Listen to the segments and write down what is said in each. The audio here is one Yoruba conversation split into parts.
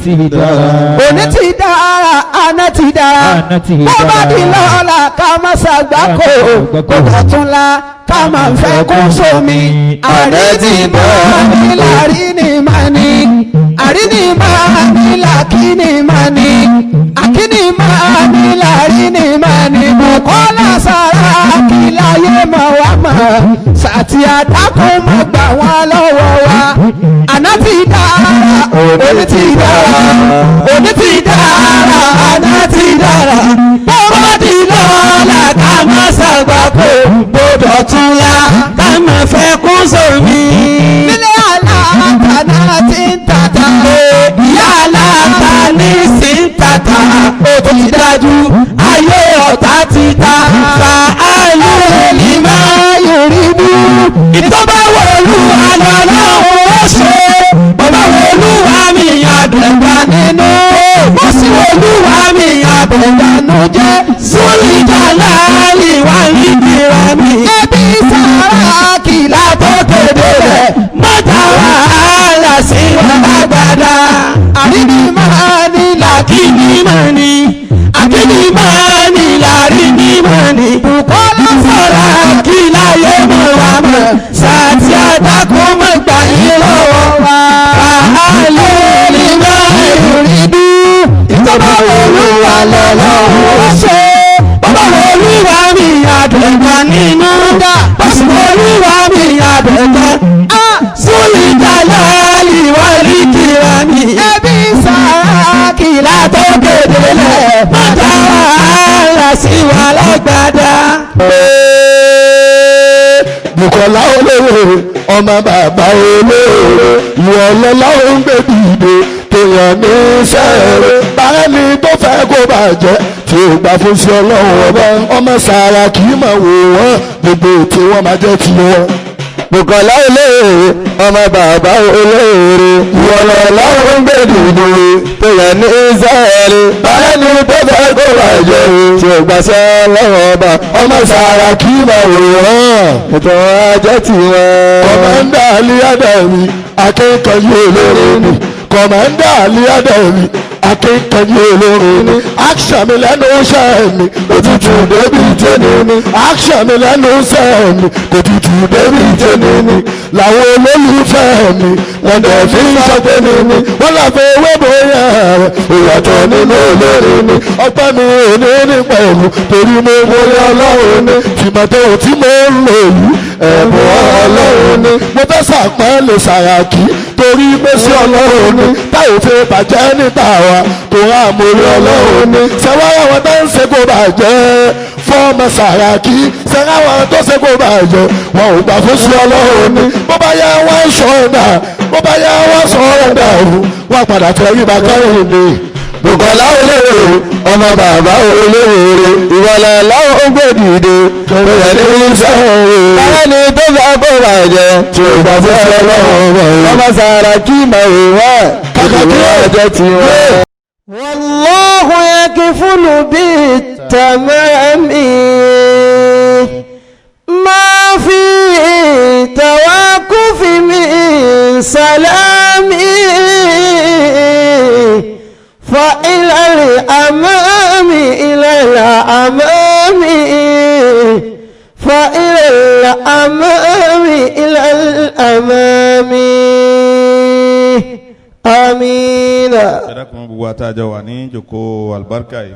ti dára. Òní ti dára, àná ti dára. Bó bá di lọ́la ká má ṣàgbákò. Kò dọ̀túnla ká má fẹ́ kún sómi. Àrí ti máa ní lárí ni máa ní. Àrí ni máa ní làkí ni máa ní. Àkí ni máa ní lárí ni máa ní. Bùkọ́lá sára kí láyé mọ̀ wá mọ̀. Sàtì àdákùn mọ̀ gbà wọ́n lọ́wọ́ wa. Àná ti dára, òní ti dára. Òní ti dára, àná ti dára. Bọ́wọ́ di lọ́la ká má ṣàgbákò. Gbọ́dọ̀ tún la ká má fẹ́ kún sómi. Nílé aláàtà náà ti ń tàtà. Ìyá aláàtà ní sí ń tàtà. Ó ti dájú, ayé ọ̀tá ti ta. Fa ayé ní máa yòrí bú. Ìtọ́ba wọ̀lú àlọ́ náà ó ṣe. Bàbá olúwa mi àdùnbà nínú. Mo sì olúwa mi àbẹ̀dánú jẹ́. Sólì jàlá ìwà ìdíra mi. Ẹbí sára kìlá tó kéde rẹ̀. Mọ́tà wàhálà sí ọ̀làgbàdà. Àríní máa ní làkíní máa ní. Àkíní máa ní làríní máa ní. Bùkọ́lá sọ̀rọ̀ kìlá yé mọ̀ wá mọ̀. Sàtì àdàkùn mọ̀ gbà yín lọ́wọ́ wa. Àlẹ́ ní máa yòrí dú. Ìjọba olúwa lọ́lọ́wọ́ ṣe. Bàbá olúwa mi àdùnkà nínú. Pàṣẹ olúwa mi àdùnkà. Sólì jàlá ìwà ìkìlá mi. Ẹbí sára kìlá tó kéde lẹ̀. Mọ́tà wàhálà sí wa lágbàdá. Bùkọ́lá olówó ọmọ bàbá olówó ìwọ lọ́lọ́run ń gbé dìde tó yàn ní sẹ́ẹ̀rẹ̀ báyẹ̀ni tó fẹ́ kó bàjẹ́ tí ó gbà fún sí ọlọ́run ọba ọmọ sàrà kì í mọ̀ wò wọ́n gbogbo tí wọ́n máa jẹ́ ti wọn. Bùkọ́lá olówó ọmọ bàbá olówó ìwọ lọ́lọ́run ń gbé dìde tó yàn ní sẹ́ẹ̀rẹ̀ báyẹ̀ni tó fẹ́ kó bàjẹ́ tí ó gbà sí ọlọ́run ọba ọmọ sàrà kì í mọ̀ wò wọ́n ètò ajẹ́ ti wọn. Kọ̀mọ́ndà Alíádàmí akẹ́kọ̀ọ́ olórin ni. Kọ̀mọ́ndà Alíádàmí akẹ́kọ̀ọ́ olórin ni. Action mi lẹ́nu iṣẹ́ mi òtútù débi tẹ́ni ni. Action mi lẹ́nu iṣẹ́ mi òtútù débi tẹ́ni ni. Làwọn olólùfẹ́ mi wọ́n dẹ̀ fi ń sọ pé mi ni. Wọ́n lọ fi ewé bóyá rẹ̀ ìyàtọ̀ nínú olórin ni. Ọpẹ́ mi ò ní ní pẹ̀lú torí mo bóyá ọlọ́run ni. Tìmọ̀tò tí mo ń lò yìí ẹ̀bùn ọlọ́run ni. Mo fẹ́ sàpẹ́lẹ̀ Sàràkí torí gbèsè ọlọ́run ni. Táyọ̀ fi bàjẹ́ níta wa tó rà mórí ọlọ́run ni. Sẹ́wọ́n àwọn tó ń ṣe kó bàjẹ́ fọ́ọ̀mù Sàràkí. Sẹ́wọ́n àwọn tó ṣe kó bàjẹ́ wọn ò gbà fún sí ọlọ́run ni. Bó bá yá wọ́n sọ̀rọ̀ bó bá yá wọ́n sọ̀rọ̀ dàrú wọ́n padà tẹ̀rí bá kẹ́rin ni. Bùkọ́lá olówó ọmọ bàbá olówó ìwọlẹ̀ láwọn gbé dìde tó yẹ ní sẹ́yìn. Báyọ̀ ni tó fẹ́ kó bàjẹ́ tí ó gbà fún ọlọ́run ọmọ Sàràkí mọ̀ ìwọ́ kàkàkí ọjọ́ ti wọ́n. Wallahu yakfulu bit-tamami ma fi tawaqqufi min salami. فإلى الأمام إلى الأمام فإلى الأمام إلى الأمام آمين. ṣẹ́dàkùn gbogbo àtàjọ wà ní jòkó albarka yìí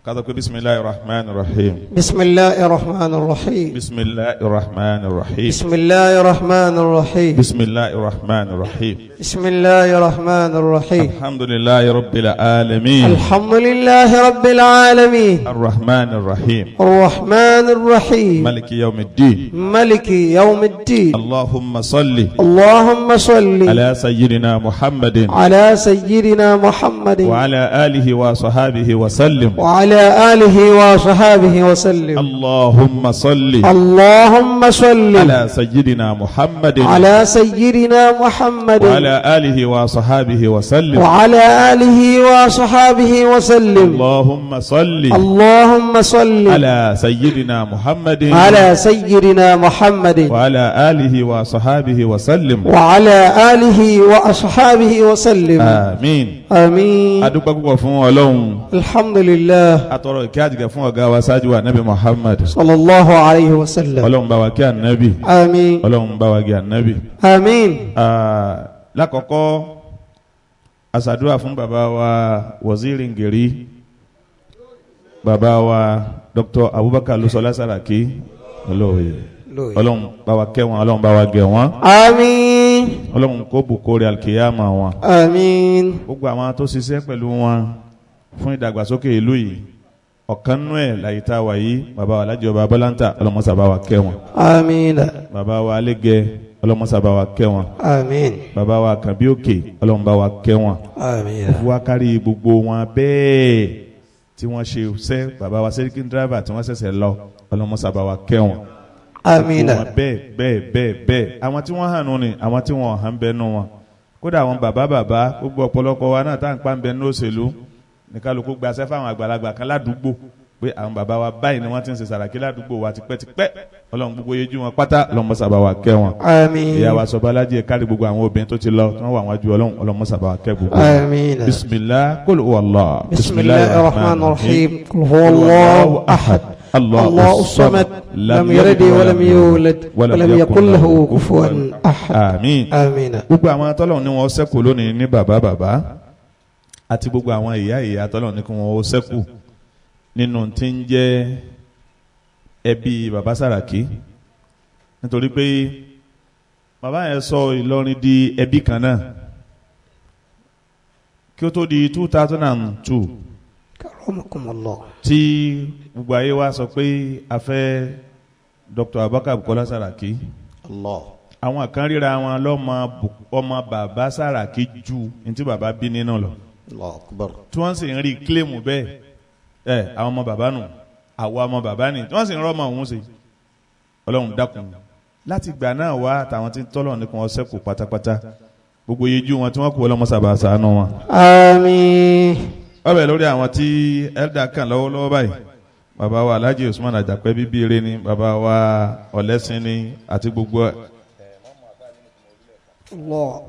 kátó pé bisimilahi rahman rahim. bisimilahi rahman rahim. bisimilahi rahman rahim. bisimilahi rahman rahim. bisimilahi rahman rahim. bisimilahi rahman rahim. alhamdulilahi rabbil alamin. alhamdulilahi rabbil alamin. arrahman rahim. arrahman rahim. maliki yawmiddin. maliki yawmiddin. allahumma salli. allahumma salli. ala sayyidina muhammadin. ala sayyidina muhammadin. wa ala alihi wa sahabihi wa sallim. wa ala وعلى آله وصحابه وسلم. اللهم صل اللهم صل على سيدنا محمد على سيدنا محمد وعلى آله وصحابه وسلم. وعلى آله وصحابه وسلم. اللهم صل اللهم صل على سيدنا محمد على سيدنا محمد وعلى آله وصحابه وسلم. وعلى آله وأصحابه وسلم. آمين. آمين. adúpẹ́ púpọ̀ fún Ọlọ́run. الحمد لله. atọrọ ìkẹ́ àtìgẹ́ fún ọ̀gá wa ṣáájú wa Nabi Muhammad. صلى الله عليه وسلم. Ọlọ́run bá wa kí Ànábì. آمين. Ọlọ́run bá wa kí Ànábì. آمين. lákọ̀ọ́kọ́ aṣàdúrà fún bàbá wa Waziri Ngeri, bàbá wa Dr. Abubakar Lusola Saraki. Ọlọ́run bá wa kẹ́ wọn, Ọlọ́run bá wa gẹ̀ wọ́n. آمين. Ọlọ́run kó bùkórè alkiyama wọn. آمين. gbogbo àwọn tó ṣiṣẹ́ pẹ̀lú wọn fún ìdàgbàsókè ìlú yìí, ọ̀kan nú ẹ̀ láyé tá a wà yìí, bàbá wa Alhaji Ọba Bọ́láńtà, ọlọ́mọṣà bá wa kẹ́ wọn. آمين. bàbá wa Alégẹ, ọlọ́mọṣà bá wa kẹ́ wọn. آمين. bàbá wa Kànbí Òkè, ọlọ́mọ bá wa kẹ́ wọn. آمين. fún wa kárí gbogbo wọn bẹ́ẹ̀ tí wọ́n ṣe ṣẹ́, bàbá wa Sẹ́ríkì dírẹ́fà tí wọ́n ṣẹ̀ṣẹ̀ lọ, ọlọ́mọṣà bá wa kẹ́ wọn. آمين. bẹ́ẹ̀ àwọn tí wọ́n hàn nù ni àwọn tí wọ́n hàn bẹ́ẹ̀ nù wọn. kódà àwọn bàbá gbogbo ọ̀pọ̀lọpọ̀ wa náà tá à ń pa ń bẹ ní òṣèlú ní kálukú gbaṣẹ́ fáwọn àgbàlagbà kan ládùúgbò pé àwọn bàbá wa báyìí ni wọ́n ti ń ṣe Sàràkí ládùúgbò wa tipẹ́tipẹ́. Ọlọ́run gbogbo yejú wọn pátá, Ọlọ́run mọ́sà bá wa kẹ́ wọn. آمين. ìyá wa Sọbalájí kárí gbogbo àwọn obìnrin tó ti lọ tí wọ́n wà wájú Ọlọ́run mọ́sà bá wa kẹ́ gbogbo. آمين. bisimilah kul huwa Allah. بسم الله الرحمن الرحيم. قل هو الله أحد الله الصمد لم يلد ولم يولد ولم يكن له كفوا أحد. àmín. آمين. gbogbo àwọn tọ́lọ̀ ní wọn ṣẹ́kù lónìí ní bàbá àti gbogbo àwọn ìyá tọ́lọ̀ ní kí wọn ṣẹ́kù nínú tí ń jẹ́ ẹbí bàbá Sàràkí, nítorí pé bàbá yẹn sọ Ìlọrin di ẹbí kan náà kí ó tó di 2002 كرمكم الله. tí gbogbo ayé wa sọ pé a fẹ́ Dr. Abubakar Bukola Saraki. الله. àwọn kan ríra wọn ọmọ bàbá Sàràkí ju ní tí bàbá bí nínú lọ, الله أكبر. tí wọ́n sì ń rí kílèmù bẹ́ẹ̀ àwọn ọmọ bàbá nù, àwa ọmọ bàbá ni, tí wọ́n sì ń rọ́mọ òun sí. Ọlọ́run dákun láti gbà náà wá àtàwọn tí ń tọ́lọ̀ nìkan ọ̀sẹ̀ kù pátápátá, gbogbo yejú wọn tí wọ́n kú ọlọ́mọ sábà ṣàánú wọn. آمين. ọbẹ̀ lórí àwọn tí elda kan lọ́wọ́lọ́wọ́ báyìí, bàbá wa Alhaji Usman Àjàpẹ́ Bíbíire ni, bàbá wa Ọ̀lẹ́sìn ni, àti gbogbo الله.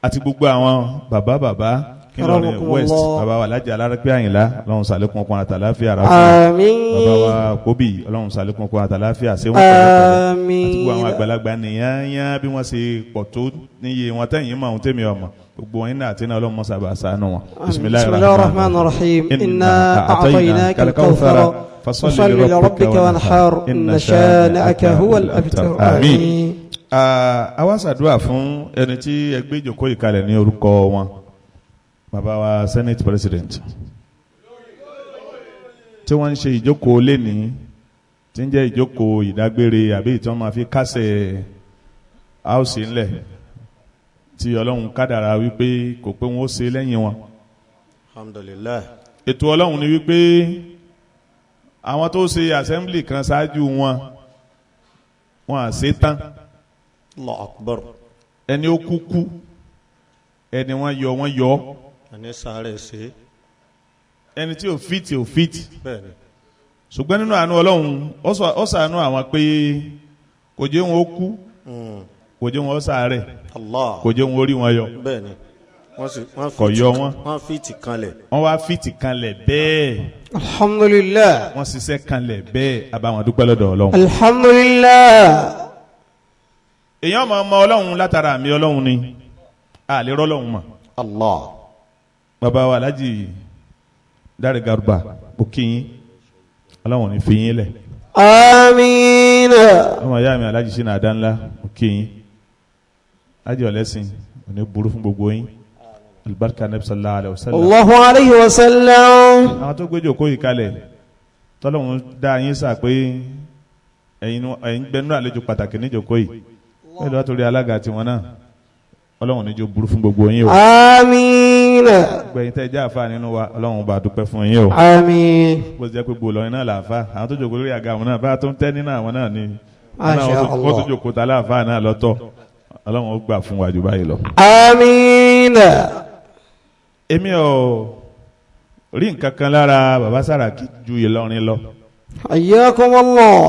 àti gbogbo àwọn bàbá Ìlọrin West, bàbá wa Alhaji Alárẹ́pẹ́ Àyìnlá, Ọlọ́run ṣàlékún ọkùnrin àtàláfíà rà fún آمين. bàbá wa Kóbì, Ọlọ́run ṣàlékún ọkùnrin àtàláfíà ṣé wọ́n pẹ̀lú آمين. àti gbogbo àwọn àgbàlagbà nìyányá bí wọ́n ṣe pọ̀ tó níye wọn tẹ̀yìn mọ̀ ohun tèmi ọmọ gbogbo wọn iná àti iná Ọlọ́run mọ̀ sábà ṣàánú wọn. بسم الله الرحمن الرحيم. إنا أعطيناك الكوثر فصل لربك وانحر إن شانئك هو الأبتر. آمين. àwa ṣàdúrà fún ẹni tí ẹgbẹ́ ìjókòó ìkàlẹ̀ ní orúkọ wọn, bàbá wa Senate President, tí wọ́n ń ṣe ìjókòó lẹ́ni tí ń jẹ́ ìjókòó ìdágbére àbí tí wọ́n máa fi kásẹ̀ áùsì ńlẹ̀, tí Ọlọ́run kádàrá wípé kò pé wọ́n ó ṣe lẹ́yìn wọn. Alhamdulillah. ètò Ọlọ́run ni wípé àwọn tó ṣe assembly kan ṣáájú wọn à ṣe tán. Allahu Akbar. ẹni ó kúkú, ẹni wọ́n yọ, ẹni sáré ṣe, ẹni tí ò fìtì. bẹ́ẹ̀ni. ṣùgbọ́n nínú àánú Ọlọ́run ó ṣàánú àwọn pé kò jẹ́ wọn ó kú, kò jẹ́ wọn ó ṣàárẹ̀, Allah. kò jẹ́ wọn ó rí wọn yọ, bẹ́ẹ̀ni. kò yọ wọn. wọ́n fìtì kanlẹ̀. wọ́n wá fìtì kanlẹ̀ bẹ́ẹ̀. Alhamdulillah. wọ́n ṣiṣẹ́ kanlẹ̀ bẹ́ẹ̀, abáwọn dúpẹ́ lọ́dọ̀ Ọlọ́run. Alhamdulillah. èèyàn máa mọ Ọlọ́run látara àmì Ọlọ́run ni, a lè rọ́ Ọlọ́run mọ̀. Allah. bàbá wa Alhaji Dáre Garba bùkíyín, Ọlọ́run ní fi yín lẹ̀. Àmín. ọmọ ìyá mi Alhaji Ṣínà Adánlá bùkíyín, Alhaji Ọ̀lẹ́sìn òní burú fún gbogbo yín, alibarika Nabi sallallahu alayhi wa sallam. Allahu alayhi wa sallam. àwọn tó gbéjò kó yìí kalẹ̀ tọ́lọ́run dá yín sà pé ẹ̀yin gbẹ́nu àlejò pàtàkì níjòkó yìí bẹ́ẹ̀ lọ́wọ́ torí alága tiwọn náà, Ọlọ́run níjó burú fún gbogbo yín o. Àmín. gbẹ̀yìn tẹ́ jẹ́ àfa nínú wa ọlọ́run bá dúpẹ́ fún yín o. àmín. bó ti jẹ́ pé gbòòlò iná làáfà àwọn tó jòkó lórí àga àwọn náà bá tó ń tẹ́ nínú àwọn náà ni Masha Allah. wọ́n tó jòkó ta láàfà náà lọ́tọ̀ ọlọ́run ó gbà fún wa jù báyìí lọ. àmín. èmi ò rí nǹkan kan lára bàbá Sàràkí ju Ìlọrin lọ. hayyakumullah.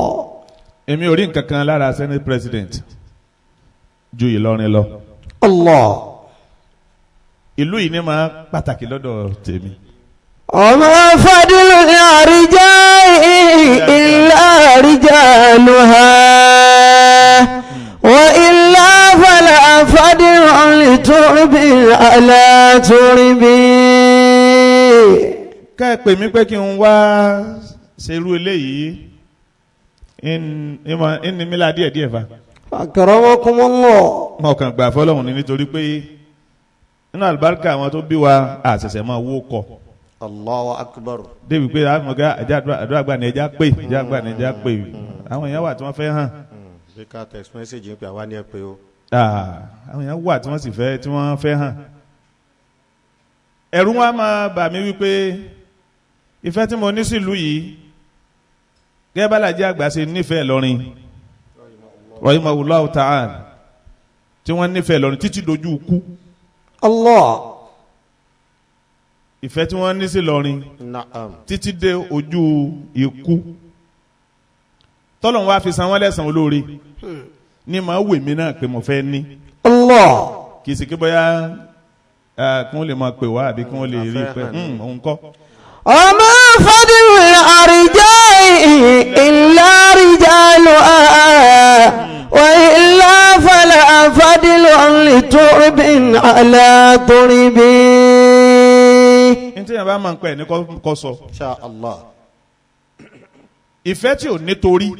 èmi ò rí nǹkan kan lára senate president ju Ìlọrin lọ. Allah. ìlú yìí ni máa pàtàkì lọ́dọ̀ tèmi. وما فضل الرجال إلا رجالها وإلا فلا فضل لترب على ترب. ká ẹ pè mí pé kí n wá ṣerú eléyìí ní mílá díẹ̀díẹ̀ fa. أكرمكم الله. wọn kàn gbà fọlọ́hún ni nítorí pé nínú àlùbáríkà àwọn tó bí wa àṣẹ̀ṣẹ̀ máa wó kọ. Allahu akbar. débi pé àwọn ọ̀gá àdúrà àgbà ní ẹja pé ìjà àgbà ní ẹja pé àwọn èèyàn wà tí wọ́n fẹ́ hàn. bí ká text message ń pè àwa ní ẹ pé o. àwọn èèyàn wà tí wọ́n sì fẹ́ tí wọ́n fẹ́ hàn. ẹ̀rù wa máa bà mí wípé ìfẹ́ tí mo ní sílùú yìí gẹ́gẹ́ bá Láàjì àgbà ṣe nífẹ̀ẹ́ Ìlọrin rahimahullahu ta'ala tí wọ́n nífẹ̀ẹ́ Ìlọrin títí dojú ikú. Allah. ìfẹ́ tí wọ́n ní sí Ìlọrin títí dé ojú ikú tọ́lọ́run wá fi san wọ́n lẹ́san olóore ní màá wè mí náà pé mo fẹ́ ní. Allah. kì í sì kí bóyá kí wọ́n lè máa pè wá àbí kí wọ́n lè rí i pé òun kọ́. وما فضل الرجال إلا رجالها وإلا فلا فضل لترب على ترب. ní tí yẹn bá máa ń pẹ́ ní kọ́ sọ. Insha Allah. ìfẹ́ tí ò nítorí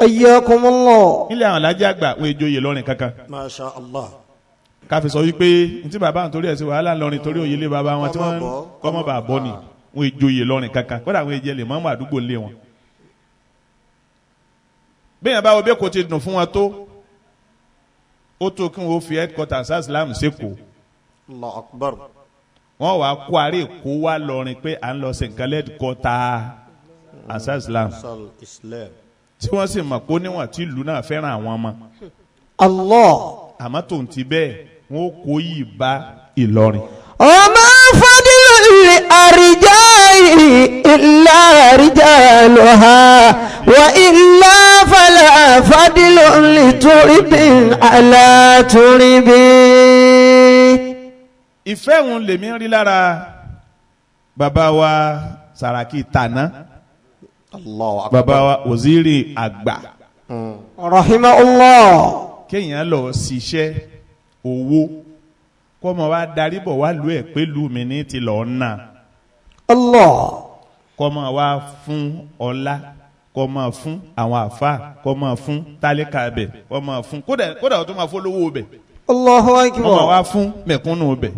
حياكم الله. nílẹ̀ àwọn Láàjì àgbà wọn èjòyè lọ́rin kankan. Masha Allah. káfí sọ wípé ní tí bàbá àwọn torí ẹ̀ sí wàhálà lọ́rin torí òye lé bàbá wọn tí wọ́n kọ́mọ́ bà bọ́ ni wọn èjòyè lọ́rin kankan kódà wọn èjẹ lè mọ́mọ́ àdúgbò lé wọn. bẹ́ẹ̀ bá wo bẹ́ẹ̀ kò ti dùn fún wọn tó ó tó kí wọ́n fi headquarters Islam sẹ́kọ̀ọ́ Allahu akbar. wọ́n wàá kó àárẹ̀ kó wá lọ́rin pé à ń lọ sí nǹkan headquarters Islam Islam. tí wọ́n sì mọ̀ pé níwọ̀n tí ìlú náà fẹ́ràn àwọn ọmọ Allah. àmọ́ tó ń ti bẹ́ẹ̀ wọ́n kó yìí bá Ìlọrin. وما فضل الرجال إلا رجالها وإلا فلا فضل لترب على ترب. ìfẹ́ òun lèmi rí lára bàbá wa Sàràkí tàná Allahu akbar. bàbá wa Waziri àgbà رحمه الله. kéèyàn lọ ṣiṣẹ́ owó kó mọ wá darí bọ̀ wá lu ẹ̀ pé lu mi ní ti lọ́ọ́ nà الله. kó mọ wá fún ọlá kó mọ fún àwọn àfa kó mọ fún tálíkà bẹ̀ kó mọ fún kódà ó tún máa fún lówó bẹ̀ الله kó mọ أكبر. wá fún mẹ̀kúnnù bẹ̀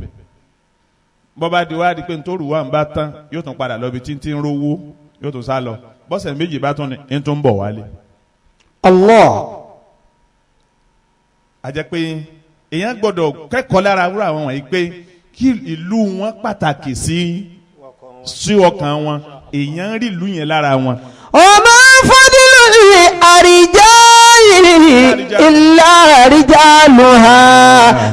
bọ́ba di wá di pé nítorí wà ń bá tán yóò tún padà lọ bí tí ń rówó yóò tún sá lọ bọ́sẹ̀ méjì bá tún ní tún bọ̀ wálé. الله. a jẹ́ pé èèyàn gbọ́dọ̀ kẹ́kọ̀ọ́ lára wúrà àwọn wọ̀nyí pé kí ìlú wọn pàtàkì sí ọkàn wọn èèyàn rí ìlú yẹn lára wọn. وما فضل الرجال إلا رجالها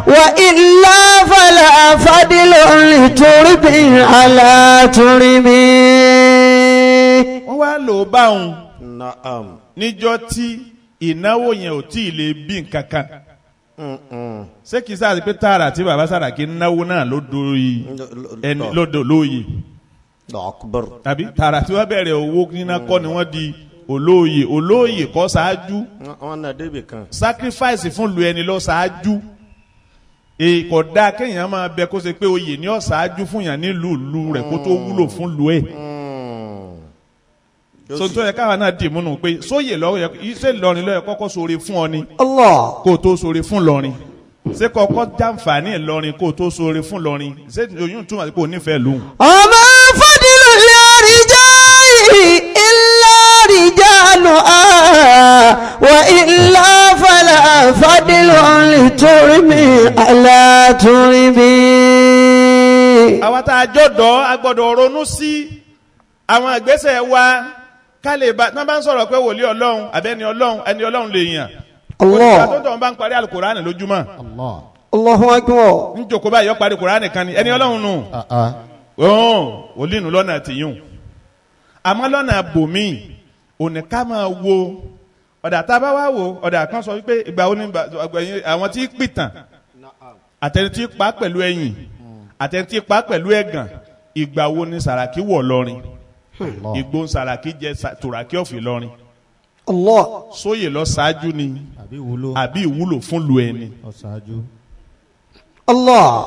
وإلا فلا فضل لترب على ترب. wọ́n wá lò ó báwọn Naam. níjọ́ tí ìnáwó yẹn ò tí ì lè bí nǹkan kan. ṣé kìí sáà sí pé tààrà tí bàbá Sàràkí náwó náà ló dorí ẹni lódò lóye Allahu akbar. tàbí tààrà tí wọ́n bẹ̀rẹ̀ owó níná kọ́ ni wọ́n di olóyè kọ́ ṣáájú Wọ́n náà débì kan. sacrifice fún lu ẹni lọ ṣáájú kò dáa kéèyàn máa bẹ kó ṣe pé oyè ní ọ̀ṣáájú fún yàn nílùú ìlú rẹ̀ kó tó wúlò fún lu ẹ̀ so tó yẹ káwa náà dì múnú pé sóyè lọ́wọ́ yẹ iṣẹ́ Ìlọrin lọ́yẹ kọ́kọ́ sóore fún ọ ni الله. kó o tó sóore fún Ìlọrin ṣé kọ́kọ́ jàǹfààní Ìlọrin kó o tó sóore fún Ìlọrin ṣé oyún túmọ̀ sí pé o nífẹ̀ẹ́ lóhùn. وما فضل الرجال إلا رجالها وإلا فلا فضل لترب على ترب. àwa tá a jọ̀dọ̀ a gbọ́dọ̀ ronú sí àwọn ìgbésẹ̀ wa ká lè bá tí wọ́n bá ń sọ̀rọ̀ pé wòlíì ọlọ́run àbẹ́ni ọlọ́run ẹni ọlọ́run lè yàn. Allah. tó tọ̀ ń bá ń parí alukur'an lójúmọ́. Allahu akbar. ń jòkó báyìí ó parí kur'an kan ni ẹni ọlọ́run nù. wòlíì nù lọ́nà tìyún. àmọ́ lọ́nà bòmí òní ká máa wo ọ̀dà tá a bá wá wò ọ̀dà kan sọ wípé ìgbà wo ni àwọn tí pìtàn àtẹni tí pa pẹ̀lú ẹ̀yìn àtẹni tí pa pẹ̀lú ẹ̀gàn ìgbà wo ni Sàràkí wọ̀ lọ́rin ìgbóhùn Sàràkí jẹ Tùràkì ọ̀fìn lọ́rin Allah. sóyè lọ ṣáájú ni àbí ìwúlò fún lu ẹni Allah.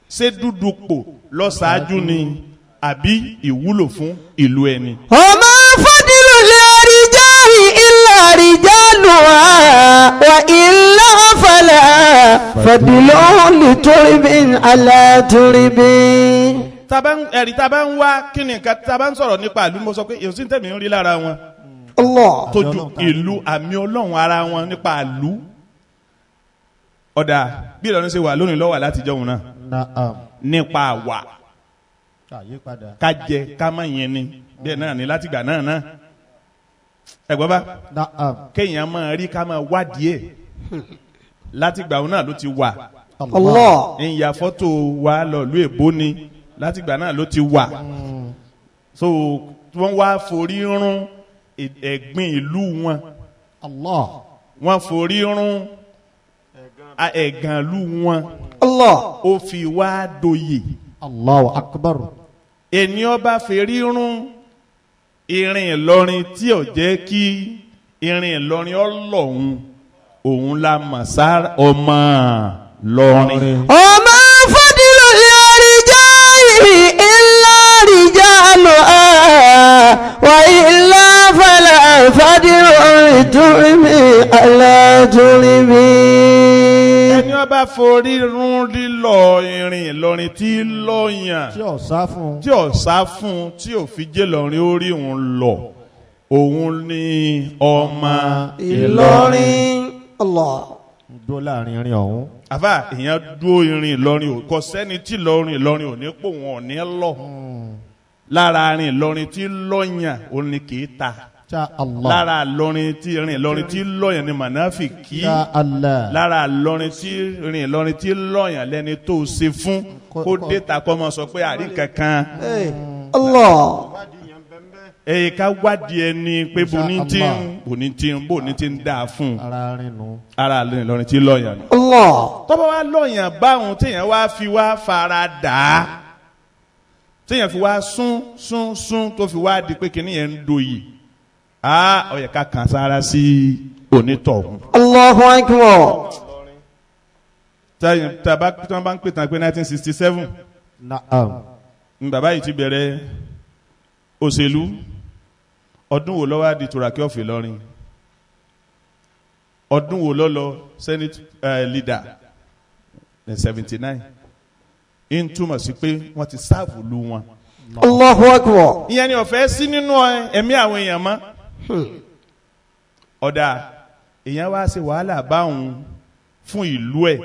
ṣé dúdú pò lọ ṣáájú ni àbí ìwúlò fún ìlú ẹni. وما فضل الرجال إلا رجالها وإلا فلا فضل لترب على ترب. ẹ̀rí tá a bá ń wá kí ni nǹkan tá a bá ń sọ̀rọ̀ nípa ìlú mo sọ pé èyí sì ń tẹ̀mí ń rí lára wọn. Allah. tójú ìlú àmì ọlọ́run ara wọn nípa ìlú. ọ̀dà bí Ìlọrin ṣe wà lónìí lọ́wọ́ látijọ́ òun náà nípa àwà ká jẹ ká má yẹn ni bẹ́ẹ̀ náà ni látìgbà náà ẹ̀gbọ́n bá kéèyàn máa rí ká máa wádìí ẹ̀ látìgbà òun náà ló ti wà. Allah. ìyá fọ́tò wa lọ lú èbó ni látìgbà náà ló ti wà. so wọ́n wá forí rún ẹ̀gbin ìlú wọn. wọ́n forí rún ẹ̀gàn ìlú wọn. Allah. ó fi wá doyè. Allahu akbar. ènìyàn bá fèrí rún irin Ìlọrin tí ò jẹ́ kí irin Ìlọrin ọlọ́run òun la mọ̀ sára ọmọ lọrin. وما فضل الرجال إلا رجالها وإلا فلا فضل لترب على ترب. ẹni ó bá forí rún lílọ irin Ìlọrin tí lọ́yàn tí ò sá fún tí ò fi jẹ́ lọ́rin orí òun lọ òun ni ọmọ Ìlọrin. Allah. dúró láàrin irin ọ̀hún. àfà èèyàn dúró irin Ìlọrin ò kò sẹ́ni tí Ìlọrin ò ní pò wọn ò ní lọ lára irin Ìlọrin tí lọ́yàn òun ni kì í ta lára Ìlọrin tí irin Ìlọrin tí lọ́yàn ni mànáfìkì lára Ìlọrin tí irin Ìlọrin tí lọ́yàn lẹ́ni tó ṣe fún kó dé ta kọ́ mọ́ sọ pé àrí kankan. Allah. èyí ká wádìí ẹni pé boni tí ń dáa fún ara irin Ìlọrin tí lọ́yàn ni. Allah. tọ́ba wa lọ́yàn báwọn téèyàn wá fi wá fara dà á téèyàn fi wá sún tó fi wá di pé kìnìún yẹn ń doyè ó yẹ ká kàn sára sí onítọ̀hún. Allahu akbar. tí wọ́n bá ń pè tán pé 1967 ní bàbá yìí ti bẹ̀rẹ̀ òṣèlú ọdún wo ló wá di Tùràkì of Ìlọrin ọdún wo ló lọ senate leader ní 79 ń túmọ̀ sí pé wọ́n ti sáàbù lu wọn. Allahu akbar. ìyẹn ni ọ̀fẹ́ sí nínú ẹ̀mí àwọn èèyàn mọ́. ọ̀dà èèyàn wá ṣe wàhálà báwọn fún ìlú ẹ̀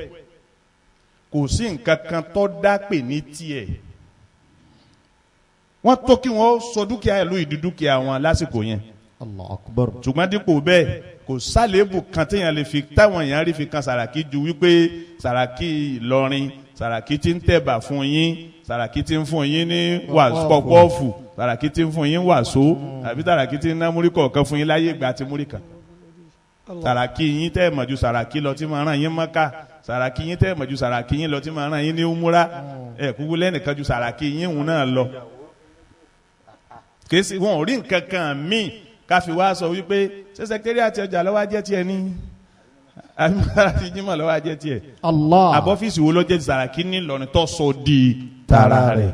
kò sí nǹkan kan tó dápè ní tiẹ̀ wọ́n tó kí wọ́n sọ dúkìá ìlú ìdí dúkìá wọn lásìkò yẹn. Allahu akbar. ṣùgbọ́n dípò bẹ́ẹ̀ kò sálébù kan téèyàn lè fi táwọn èèyàn rí fi kan Sàràkí ju wípé Sàràkí Ìlọrin Sàràkí tí ń tẹ̀bà fún yín Sàràkí tí ń fún yín ní pọ̀pọ́ọ̀fù Sàràkí tí ń fún yín wàsó àbí Sàràkí tí ń ná múrí kọ̀ọ̀kan fún yín láyé ìgbà tí múrí kan. Sàràkí yín tẹ́ mọ̀ ju Sàràkí lọ tí máa ràn yín Mákà Sàràkí yín tẹ́ mọ̀ ju Sàràkí yín lọ tí máa ràn yín ní umura kúkú lẹ́nìkan ju Sàràkí yín òun náà lọ. kèsì wọn ò rí nǹkan kan míì káfí wá sọ wípé ṣé sẹkítẹ́rìàtì ọjà lọ́wọ́ ajẹ́ tiẹ̀ ní àbí Jímọ̀ lọ́wọ́ ajẹ́ tiẹ̀ àbọ́fíìsì wo ló jẹ́ Sàràkí ní Ìlọrin tó sọ di tara rẹ̀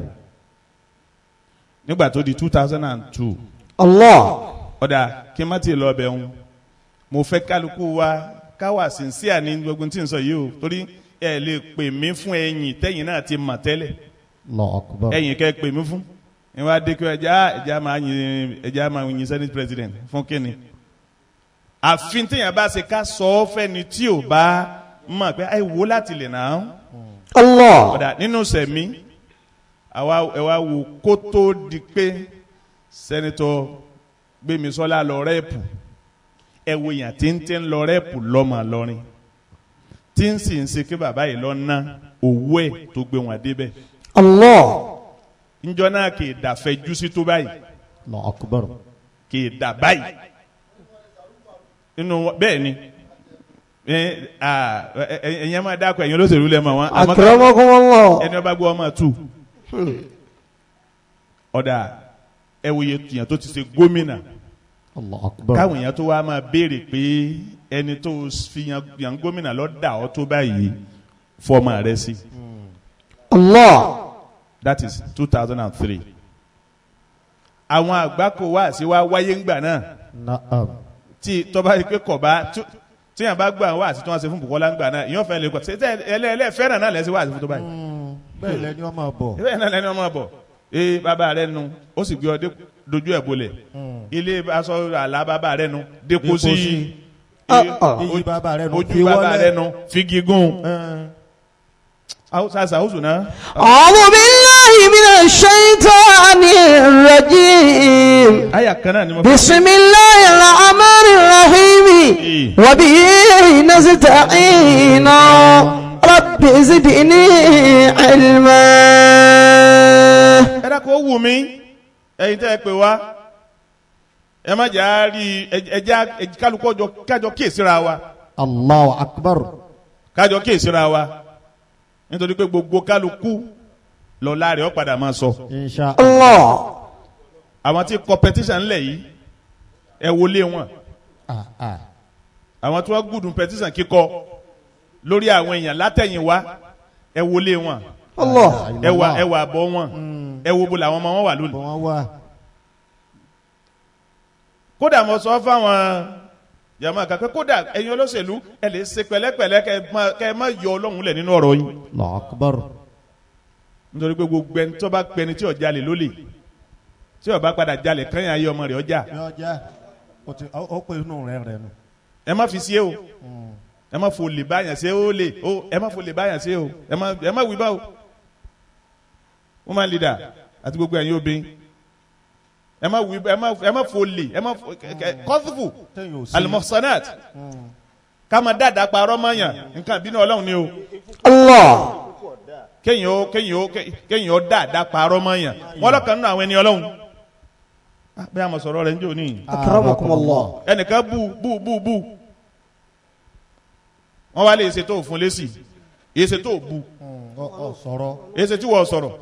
nígbà tó di 2002. Allah. ọ̀dà kí n má ti lọ ọbẹ̀ ń mo fẹ́ kálukú wa káwà sincere ní gbogbo tí n sọ yìí o torí ẹ lè pè mí fún ẹ̀yìn tẹ́yìn náà ti mọ̀ tẹ́lẹ̀ ẹ̀yìn kẹ́ pè mí fún ẹ wá dé kí ẹja máa yin senate president fún kíni àfin téèyàn bá ṣe ká sọ ọ́ fẹ́ni tí ò bá mọ̀ pé ẹ wo láti lè nà án. Allah. ọ̀dà nínú sẹ̀mí ẹ wá wo kó tó di pé sẹ́nitọ́ Gbémisọ́lá lọ rẹ́ẹ̀pù ẹ wo yàn tí ń lọ rẹ́ẹ̀pù lọ́mọ lọ́rin tí ń sì ń ṣe kí bàbá yìí lọ ná owó ẹ̀ tó gbé wọn débẹ̀. Allah. njọ náà kì í dàfẹ́ jú sí tó báyìí. Allahu Akbar. kì í dà báyìí. inú bẹ́ẹ̀ ni ẹ̀yin máa dákọ̀ ẹ̀yin olóṣèlú lẹ́ mọ̀ wọn. Akramakumullah. ẹni ọba gbọ́ ọmọ tù. ọ̀dà ẹ̀wòye tìyàn tó ti ṣe gómìnà. Allahu Akbar. káwọn èèyàn tó wá máa béèrè pé ẹni tó fi yan gómìnà lọ dà ọ́ tó báyìí fọmọ rẹ sí. Allah. That is 2003. àwọn àgbákò wá sí wa wáyé ńgbà náà. Na'am. tí tọ́ba yìí pé kọ̀bá tí yàn bá gbà wá sí tí wọ́n ṣe fún Bùkọ́lá ńgbà náà ìyọ́n fẹ́ lè kọ́ ṣe ẹlẹ́ fẹ́ràn náà lẹ́sìn wá sí fún tó báyìí. bẹ́ẹ̀ lẹ́ni ọmọ bọ̀. bẹ́ẹ̀ náà lẹ́ni ọmọ bọ̀ ee bàbá rẹ nu ó sì gbé ọ dojú ẹ̀ bolẹ̀ ilé aṣọ àlá bàbá rẹ nu dẹ́kun sí Iyì bàbá rẹ nu ojú bàbá rẹ nu fi gígùn. sàṣàhùsù náà. A'udhu billahi minash shaitanir rajim. àyà kan náà ni mo. Bismillahir rahmanir rahim. Wa bihi nasta'in. Rabbi zidni ilma. ẹ dákun ó wù mí ẹ̀yin tẹ́ ẹ pè wá ẹ má jà á rí ẹjá kálukú kájọ kíyèsíra wa. Allahu Akbar. kájọ kíyèsíra wa nítorí pé gbogbo kálukú lọ́la rẹ̀ ó padà máa sọ. Insha Allah. àwọn tí competition ńlẹ̀ yìí ẹ wọlé wọn àwọn tí wọ́n gùdùn petition kíkọ lórí àwọn èèyàn látẹ̀yìnwá ẹ wọlé wọn Allah. ẹ wà bọ́ wọn ẹ wo bo làwọn ọmọ wọn wà lónìí. wọ́n wá. kódà mo sọ fáwọn jàmáà kan pé kódà ẹ̀yin olóṣèlú ẹ lè ṣe pẹ̀lẹ́pẹ̀lẹ́ kẹ ẹ má yọ Ọlọ́run lẹ̀ nínú ọ̀rọ̀ yín. Allahu Akbar. nítorí pé gbogbo ẹni tó bá pẹni tí ó jalè lólè tí ó bá padà jalè kẹ́yìn ayé ọmọ rẹ̀ ọjà. yọjá ó pè inú rẹ̀ nù. ẹ má fi sí o ẹ má fò lè báyàn sí o lè o ẹ má fò lè báyàn sí o ẹ má wí bá o. woman leader àti gbogbo ẹ̀yin obìnrin ẹ má wí ẹ má fò lè ẹ má kọ́sùfù alimọ̀sánát ká máa dáadáa parọ́ mọ́yàn nǹkan ìbínú Ọlọ́run ni o. Allah. kéèyàn ó dáadáa parọ́ mọ́yàn wọ́n lọ́kàn nínú àwọn ẹni Ọlọ́run bẹ́ẹ̀ àmọ̀ sọ̀rọ̀ rẹ̀ ń jò ní. Akramakumullah. ẹnìkan bú wọ́n wá lè ṣe tó fún lésì èyí ṣe tó bú sọ̀rọ̀. èyí ṣe tí wọ́n sọ̀rọ̀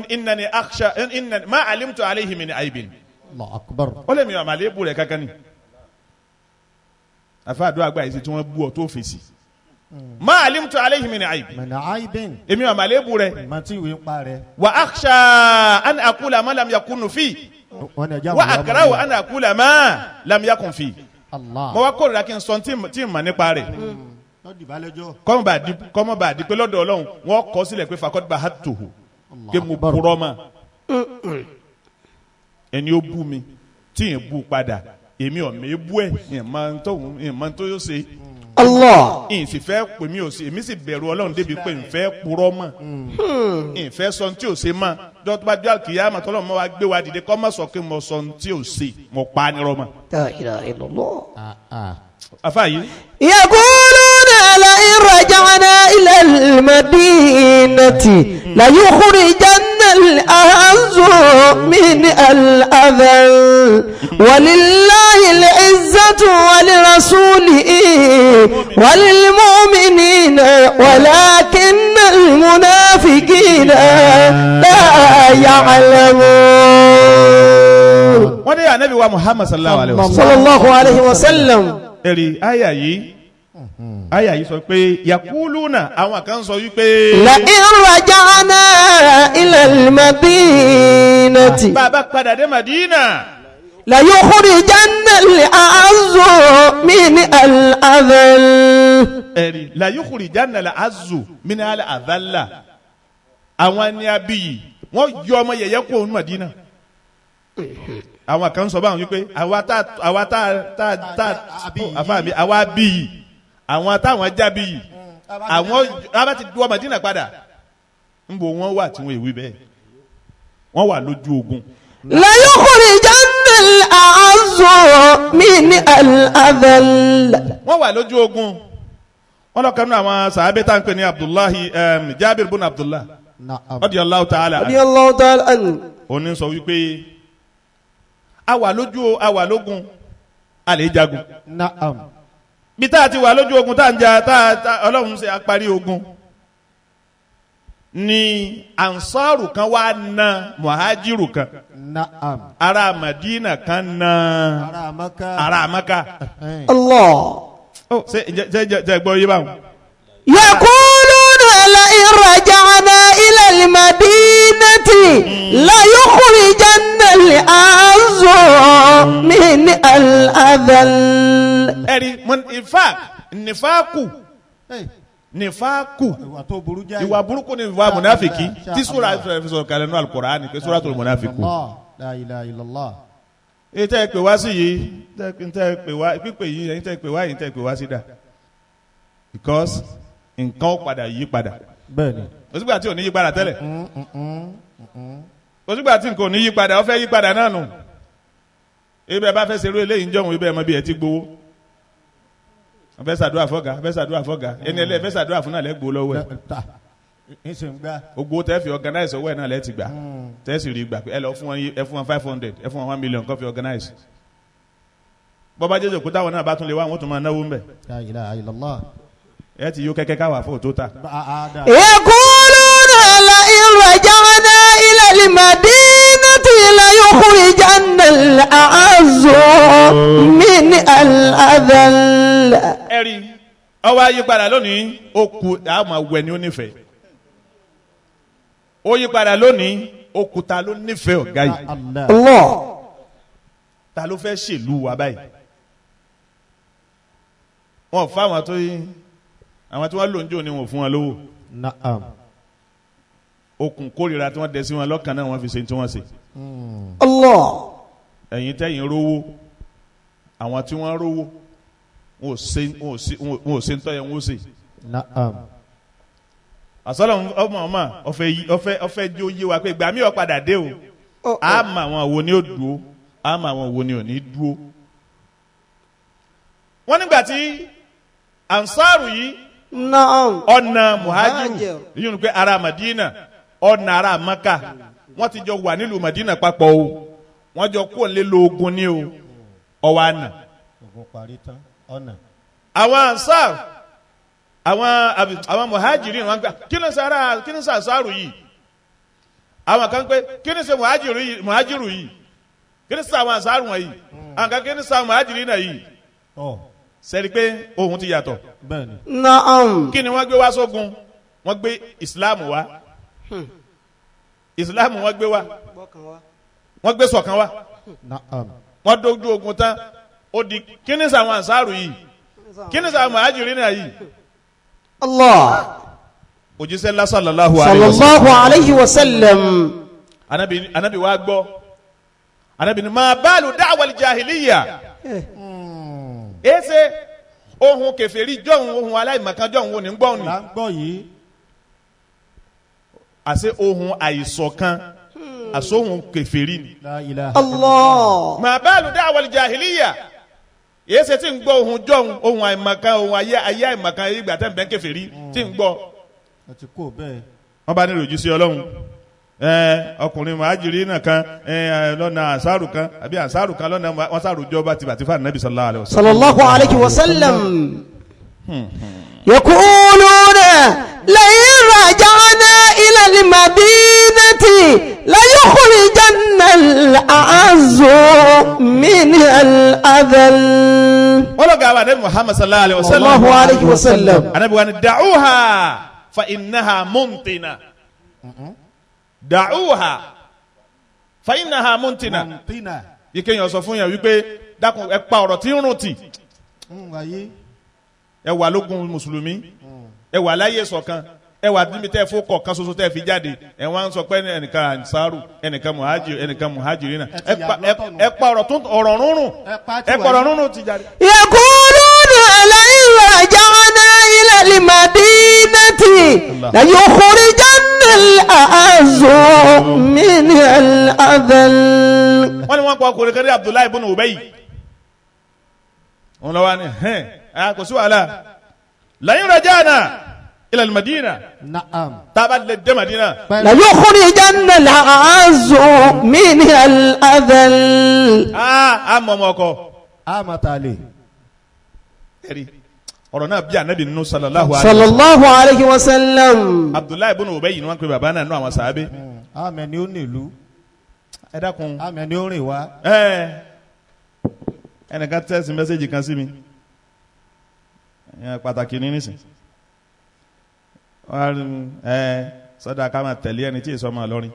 innani akhsha innani ma alimtu alayhi min aibin. Allahu Akbar. ó lè mi àwọn àléébù rẹ̀ kankan ni àfáàdúrà àgbà yìí ṣe tí wọ́n bú ọ tó fèsì ma alimtu alayhi min aibin. mẹ̀nà àìbìn. èmi àwọn àléébù rẹ̀ màtí ìwé ń pa rẹ̀. wa akhsha an aqula ma lam yakunu fi wa akrahu an aqula ma lam yakun fi. Allah. mo wá kórìíra kí n sọ tí n mà nípa rẹ̀ kọ́mọ bá di pé lọ́dọ̀ Ọlọ́run wọ́n kọ́ sílẹ̀ pé fakọ́dé bá hàtòhù pé mo purọ́ mọ́ ẹni ó bú mi tí yẹn bú padà èmi ò mẹ́ bú ẹ̀ ìmọ̀ tó yóò ṣe. Allah. ìsì fẹ́ pè mí ò sí èmi sì bẹ̀rù Ọlọ́run débi pé ìfẹ́ purọ́ mọ́ ìfẹ́ sọ tí ò ṣe mọ́ dọ́tí bá jọ́ àkìyàmọ̀ tọ́lọ́ mọ́ wa gbé wa dìde kọ́ mọ́ sọ pé mo sọ tí ò ṣe mo pa á nírọ́ mọ́. La ilaha illallah. afa yìí. يقولون لئن رجعنا إلى المدينة ليخرجن الأعز من الأذل ولله العزة ولرسوله وللمؤمنين ولكن المنافقين لا يعلمون. wọ́n dé ànábì wa Muhammad sallallahu alayhi wa sallam. صلى الله عليه وسلم. ẹ̀rí àyà yìí sọ pé yakuluna àwọn kan sọ wípé. لئن رجعنا إلى المدينة bàbá padà dé Madina. ليخرجن الأعز من الأذل. ẹ̀rí la yukhrijanna al-azzu min al-adhalla. àwọn ni abiyi wọ́n yọ ọmọ yẹ̀yẹ́ kó ní Madina. àwọn kan sọ báwọn wípé àwa biyi àwọn táwọn já biyi àwọn abá ti du Madina padà nbo wọ́n wà tí wọ́n èwì bẹ́ẹ̀ wọ́n wà lójú ogun. la yukhrijanna al-a'azzu min al-adhall. wọ́n wà lójú ogun wọ́n lọ kanu àwọn sàábé tá ń pè ní Abdullahi Jabir bin Abdullah radiyallahu ta'ala anhu. òní sọ wípé a wà lógun a lè jagun. bí tá a ti wà lójú ogun tá a ń jà tá Ọlọ́run ṣe àparí ogun ni ansaru kan wá na muhajiru kan ará Madina kan na ará Maka. Allah. ó ṣe gbọ́ yé báwọn. yaquluna la in raja'na ila al-madinati la yukhrijanna al-a'azzu min al-adhall. ẹ̀rí in fact nifaku ìwà burúkú ni ìwà munafiki tí sura sọ̀rọ̀ kalẹ̀ nínú Al-Qur'ani pé suratul munafiku. La ilaha illallah. èyí tẹ́ ẹ pè wá sí yìí pípé yìí ẹ̀yin tẹ́ ẹ pè wá yìí tẹ́ ẹ pè wá sí dà because nǹkan ó padà yí padà. bẹ́ẹ̀ni. òsígbà tí ò ní yí padà tẹ́lẹ̀ òsígbà tí nǹkan ò ní yí padà ó fẹ́ yí padà náà nù. ibẹ̀ bá fẹ́ serú eléyìí ń jọ̀hún ibẹ̀ mọ bí ẹ ti gbowó. wọ́n fẹ́ ṣàdúrà fọ́gà ẹni ẹlẹ́ fẹ́ ṣàdúrà fún náà lẹ́ gbó lọ́wọ́ ẹ̀. gbogbo tẹ́ fi organize owó ẹ̀ náà lẹ́ ti gbà tẹ́ sì rí gbà pé ẹ lọ fún wọn 500 ẹ fún wọn 1 million kọ́ fi organize. bọ́bá jẹ́jọ́ kó táwọn náà bá tún lè wá àwọn tó máa náwó ń bẹ̀. La ilaha illallah. ẹ ti yó kẹ́kẹ́ káwà fún òtó ta. yaquluna la in raja'na ila al-madinati la yukhrijanna al-a'azzu min al-adhall. ẹ̀rí ọwọ́ ayípadà lónìí ó kù àmọ́ wẹ̀ ni ó nífẹ̀ẹ́ ó yípadà lónìí ó kù ta ló nífẹ̀ẹ́ ọ̀gá yìí. Allah. ta ló fẹ́ ṣèlú wa báyìí. wọn fún àwọn tí wọ́n lò ń jò ní wọn fún wọn lówó. okùn kórìíra tí wọ́n dẹ sí wọn lọ́kàn náà wọ́n fi ṣe tí wọ́n ṣe. Allah. ẹ̀yin tẹ́yin rówó àwọn tí wọ́n rówó wọn ò ṣe ń tọ́ yẹn wọ́n ṣe. àsọlọ ọmọ ọfẹ jẹ́ oyé wa pé ìgbà mi ò padà dé o àmọ́ àwọn wo ni ó dúró àmọ́ àwọn wo ni ò ní dúró. wọ́n nígbà tí ansaru yìí ọ̀nà muhajiru yìí ni pé ará Madina ọ̀nà ará Maka wọ́n ti jọ wà nílùú Madina papọ̀ o wọ́n jọ kó lé lóògùn ní o ọwọ́ àná. àwọn ansar àwọn muhajiru wọn gbà kí ni sọ ansaru yìí àwọn kan pé kí ni sọ muhajiru yìí kí ni sọ àwọn ansaru wọn yìí àwọn kan kí ni sọ muhajiru náà yìí. sẹ́ni pé ohun ti yàtọ̀. Naam. kí ni wọ́n gbé wá sógun wọ́n gbé ìsìláàmù wá ìsìláàmù wọ́n gbé wá wọ́n gbé ṣọ̀kan wá wọ́n dojú ogun tán ó di kí ni sàwọn ànsárù yìí kí ni sàwọn muhajirina yìí. Allah. òjíṣẹ́ ńlá sallallahu alayhi wa sallam. anabi wa gbọ́ anabi ni ma balu da'wal jahiliya. ese ohun kèfèrí jọ̀hún ohun aláìmọ̀kan jọ̀hún wo ni ń gbọ́ ni. là ń gbọ́ yìí. àṣé ohun àìṣọ̀kan àṣóhun kèfèrí ni. La ilaha Allah. ma balu da'wal jahiliya. ese tí ń gbọ́ ohun jọ̀hún ohun àìmọ̀kan ohun ayé àìmọ̀kan ìgbà tẹ́ ń bẹ́ kèfèrí tí ń gbọ́. ẹ ti kó bẹ́ẹ̀. wọ́n bá nílò ojú sí Ọlọ́run ọkùnrin muhajiri náà kan lọ́nà ansaru kan àbí ansaru kan lọ́nà wọn sàrò jọba tìbàtì fún anabi sallallahu alayhi wa sallam. yaquluna la in raja'na ila al-madinati la yukhrijanna al-a'azzu min al-adhall. wọ́n lọ gàwá anabi Muhammad sallallahu alayhi wa sallam. anabi wa ni da'uha fa innaha mumtina. da'uha fa innaha muntina. yìí kéèyàn sọ fún yàn wípé dákun ẹ pa ọ̀rọ̀ tí ń rùn tì. ẹ wà lógun mùsùlùmí ẹ wà láyé ṣọ̀kan ẹ wà níbi tẹ́ fó kọ̀ọ̀kan ṣoṣo tẹ́ fi jáde ẹ wá ń sọ pé ẹnìkan ansaru ẹnìkan muhajirina ẹ pa ọ̀rọ̀ rúnrún ẹ pa ọ̀rọ̀ rúnrún ti jáde. yaquluna la in raja'na ila al-madinati la yukhrijanna الأذل wọ́n ní wọ́n pa ọkùnrin kan ní Abdullahi ibn Ubay wọn lọ wá ní kò sí wàhálà lẹ́yìn rajana ila al-Madina Na'am. tábà lè dé Madina. ليخرجن الأعز من الأذل. a mọ̀ ọmọ ọkọ. Amatale. ẹ̀rí ọ̀rọ̀ náà bí anabi nínú sallallahu صلى الله عليه وسلم. Abdullahi ibn Ubay ni wọ́n pe bàbá náà nínú àwọn sàábé. Àmín ni ó nílùú. ẹ dákun Àmín ni ó rìn wá. ẹnìkan tẹ́sí mẹ́sẹ̀gì kan sí mi pàtàkì ní nísìn sọ́dà ká máa tẹ̀lé ẹni tí èso máa lọ́rin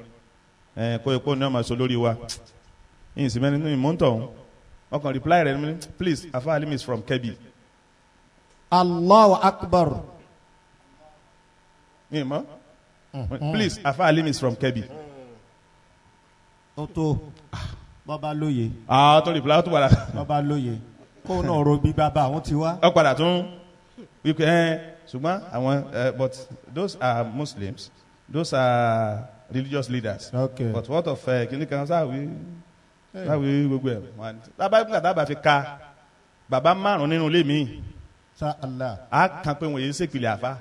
kó epo ní ọmọ sọ lórí wa ìsìn mẹ́rin nínú ìmọ̀ntọ̀ ọkàn reply rẹ̀ ní please Afa Halim is from Kebbi. Allahu Akbar. ìmọ̀ please Afa Halim is from Kebbi. Ó tó bàbá lóye. tó reply ó tún padà. Bàbá lóye. Kó náà ro bí bàbá àwọn ti wá. ó padà tún wípé ṣùgbọ́n àwọn but those are Muslims, those are religious leaders. Okay. But what of kìnìún kan sáwí gbogbo ẹ̀ tábà fi ka bàbá márùn nínú ilé mi Sa Allah. a kan pé wọ́n yé sèpìlẹ̀ àfa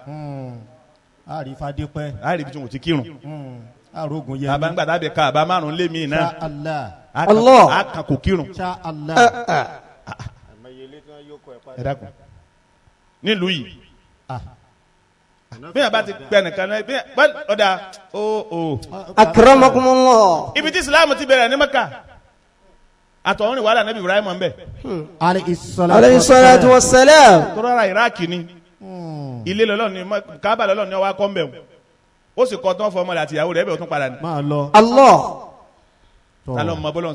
Àrífadépẹ́. a rí ibi tí wọ́n ti kírun Àrógun yẹn. bàbá ńgbà tábà ka bàbá márùn lé mi Sa náà Allah. Allah. a kan kò kírun. Sa Allah. ẹ dákun nílùú yìí bí yàrá bá ti pẹ́ nìkan náà bí ọ̀dà أكرمكم الله. ibi tí Islam ti bẹ̀rẹ̀ ní Mẹ́kà àtọ̀hún ni wàhálà Nabi Ibrahim ń bẹ̀. Alayhi عليه الصلاة والسلام. tọ́lá Iraq ni ilé lọ́lọ́ ni Káàbà lọ́lọ́ ni ọwọ́ akọ́ ń bẹ̀ ó sì kọ́ tán fọmọ àti ìyàwó rẹ̀ ẹ̀bẹ̀ ó tún padà ní. Máa lọ. الله. alọ́ mọ bọ́lọ̀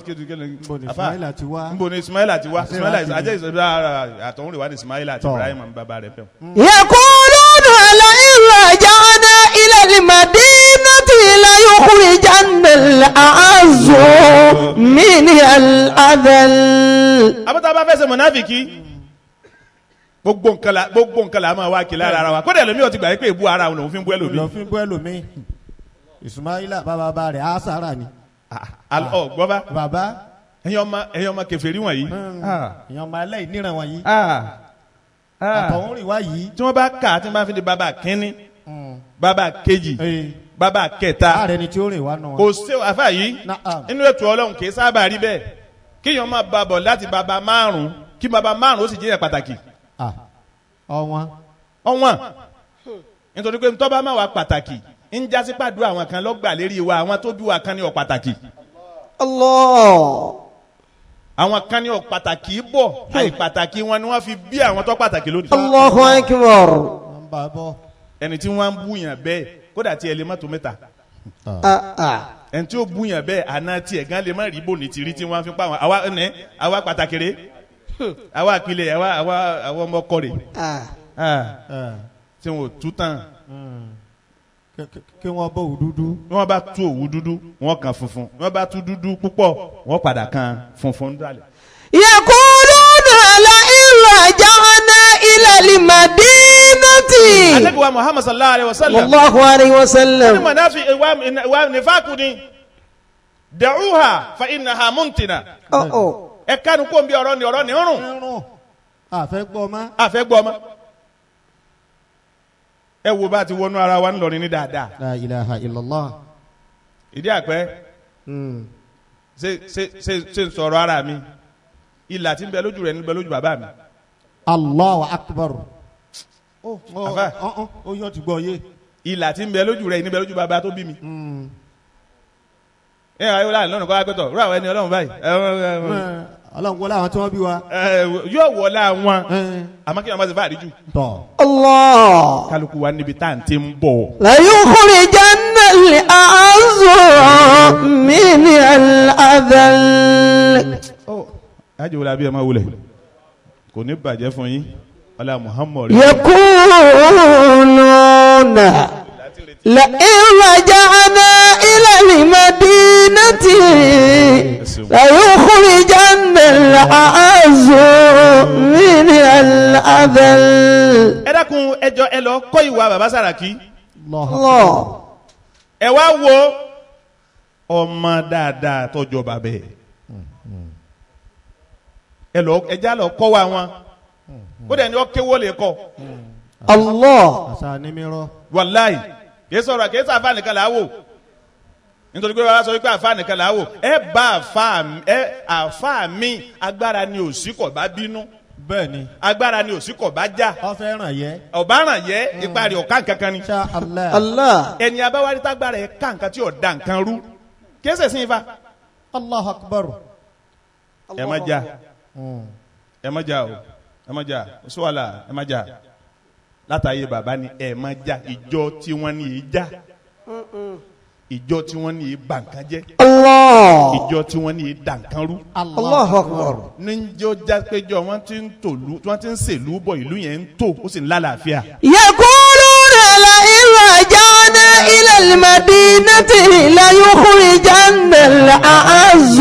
Nbo ni Ismaila ti wá. nbo ni Ismaila ti wá Àti Ismaila Iraq ni. ajẹ́ àtọ̀hún rẹ̀ wá ní Ismaila àti Tọ́. Ibrahim bàbá rẹ̀ fẹ́. يقولون لئن رجعنا إلى المدينة ليخرجن الأعز من الأذل. abọ́tá bá fẹ́ ṣe mọ̀náfìkì gbogbo nǹkan la máa wá kí lára ara wa kódà ẹlòmíì ó ti gbà pé ìbú ara òun lòun fi ń bú ẹlòmíì. Lọ fi ń bọ́ ẹlòmíì. Ismaila bàbá rẹ̀ Asara ni. gbọ́ bá Bàbá. ẹ̀yin ọmọ kèfèrí wọ̀nyí. Èèyàn ọmọ aláì níran wọ̀nyí. tí Àtọ̀hún rìn wá yìí. wọ́n bá kà tí wọ́n bá fi di bàbá kínní bàbá kejì Ee. bàbá kẹta Ààrẹ ni tí ó rìn wá nù. kò sí àfà yìí Na'am. nínú ètò Ọlọ́run kì í sábà rí bẹ́ẹ̀ kíyàn máa bá bọ̀ láti bàbá márùn kí bàbá márùn ó sì jẹ́ pàtàkì Ọ̀wọ́n. ọ̀wọ́n nítorí pé ntọ́ bá máa wà pàtàkì ń jásí pàdúrà àwọn kan lọ́gbà lérí wa àwọn tó bí wa kan ní ọ̀ pàtàkì الله. àwọn kan ní ọ̀ pàtàkì bọ̀ àì pàtàkì wọn ni wọ́n fi bí àwọn tó pàtàkì lónìí. الله أكبر. Wọ́n bá a bọ̀. ẹni tí wọ́n ń búyàn bẹ́ẹ̀ kódà tí ẹ lè má tó mẹ́ta ẹni tí ó búyàn bẹ́ẹ̀ àná tiẹ̀ gan lè má rí bò ní tìrí tí wọ́n fi pa àwọn àwa pàtàkì rè àwa àpilẹ̀ àwa ọmọ ọkọ rè tí wọn ò tú tán Kí wọ́n bọ̀ òdúdú. bí wọ́n bá tú òwú dúdú wọ́n kan funfun bí wọ́n bá tú dúdú púpọ̀ wọ́n padà kan funfun dálẹ̀. يقولون لئن رجعنا إلى المدينة. Ànábì wa Muhammad sallallahu alayhi wa sallam الله عليه wọ́n ní وسلم. mọ̀náfi wa nífàkù ni da'uha fa innaha muntina ẹ kánu kó n bí ọ̀rọ̀ ni rùn Ẹrùn. Àfẹ́ gbọ́ ma. àfẹ́ gbọ́ ọmọ ẹ wo bá ti wọnú ara wa ńlọrin ní dáadáa La ilaha illallah. ìdí àpẹ ṣe ń sọ̀rọ̀ ara mi ìlà tí ń bẹ lójú rẹ̀ ń bẹ lójú bàbá mi. Allahu Akbar. Àfà. Ó yàn ti gbọ́ yé. ìlà tí ń bẹ lójú rẹ̀ ń bẹ lójú bàbá tó bí mi. ẹ ayé wọlé àná kọ́ agbẹ́tọ̀ rú àwọn ẹni ọlọ́run báyìí. Ọlọ́run wọlé àwọn tí wọ́n bí wa. yóò wọlé àwọn àmọ́ kí wọ́n bá ti fà àdíjú. Tọ̀. الله. kálukú wa níbi tá à ń ti ń bọ̀. ليخرجن الأعز من الأذل. ajé wọlé abiyamọ wọlé kò ní bàjẹ́ fún yín ọlá Muhammad. يقولون لئن رجعنا إلى المدينة ليخرجن الأعز من الأذل. ẹ dákun ẹjọ ẹ lọ kọ́ ìwà bàbá Sàràkí Allah. الله. ẹ wá wo ọmọ dáadáa tọ́jọ́ bàbẹ́ ẹja lọ kọ́ wa wọn ó dẹ̀ ní ọ kéwọ́ lè kọ́. Allah. àṣà ni mi rọ. wàláì kìí sọ̀rọ̀ kìí sọ àfa nìkan là á wò nítorí pé wàá sọ wípé àfa nìkan là á wò ẹ bá àfa mi agbára ni òsì kò bá bínú bẹ́ẹ̀ni. agbára ni òsì kò bá já ọfẹ ràn yẹ. ọba ràn yẹ ipa rẹ̀ ọ̀ka nǹkan kan ni Insha Allah. Allah. ẹni abáwárí tágbára ẹ̀ ká nǹkan tí ò da nǹkan rú kìí sẹ̀ sí ifá Allahu akbar. ẹ má já Mm. ẹ má já o ẹ má já sọ́wọ́lá ẹ má já látàyè bàbá ni ẹ má já ìjọ tí wọ́n ní í já ìjọ tí wọ́n ní í bà nǹkan jẹ́ Allah. ìjọ tí wọ́n ní í dà nǹkan rú Allahu akbar. níjọ́ jápéjọ wọ́n ti ń tòlú wọ́n ti ń ṣèlú bọ̀ ìlú yẹn ń tò ó sì ń lálàáfíà. يقولون لئن رجعنا إلى المدينة ليخرجن الأعز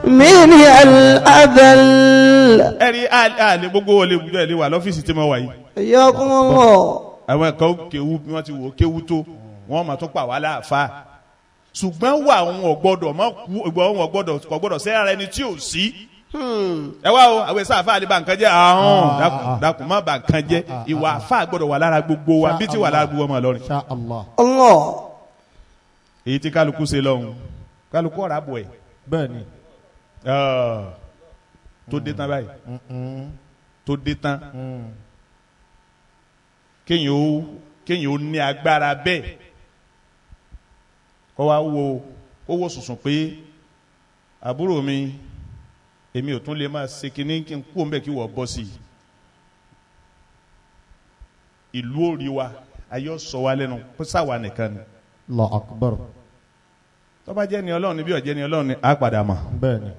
منها الأذل. ẹ̀rí àlè gbogbo olè gbogbo ẹ̀ lè wà lọ́fíìsì tí mo wà yìí. حياكم الله. àwọn ẹ̀kọ́ kéwú bí wọ́n ti wò kéwú tó wọ́n máa tún pa wá láàfáà ṣùgbọ́n wà wọn ọ̀gbọ́dọ̀ mọ́ kú wọn ọ̀gbọ́dọ̀ sẹ́ra ẹni tí ò sí. ẹ wá o àwọn èso àfa àlè bà nǹkan jẹ́ ahọ́n dákun má bà nǹkan jẹ́ ìwà àfa gbọ́dọ̀ wà lára gbogbo wa bí tí wà lára gbogbo ọmọ Ìlọrin. Insha Allah. Allah. èyí tí kálukú ṣe lọ́hùn kálukú ọ̀rá bọ̀ ẹ̀ bẹ́ẹ̀ni. tó dé tán báyìí Mm-mm. tó dé tán Mm. kéèyàn ó ní agbára bẹ́ẹ̀ kó wá wo sùsùn pé àbúrò mi èmi ò tún lè máa ṣe kínní kí n kú òun bẹ́ẹ̀ kí wọ́n bọ́ sí i ìlú òrì wa ayé ọ̀sọ̀ wa lẹ́nu kó sáwa nìkan ni Allahu akbar. tó bá jẹ́ ni Ọlọ́run ni bí ó jẹ́ ni Ọlọ́run ni á padà mọ̀ bẹ́ẹ̀ni.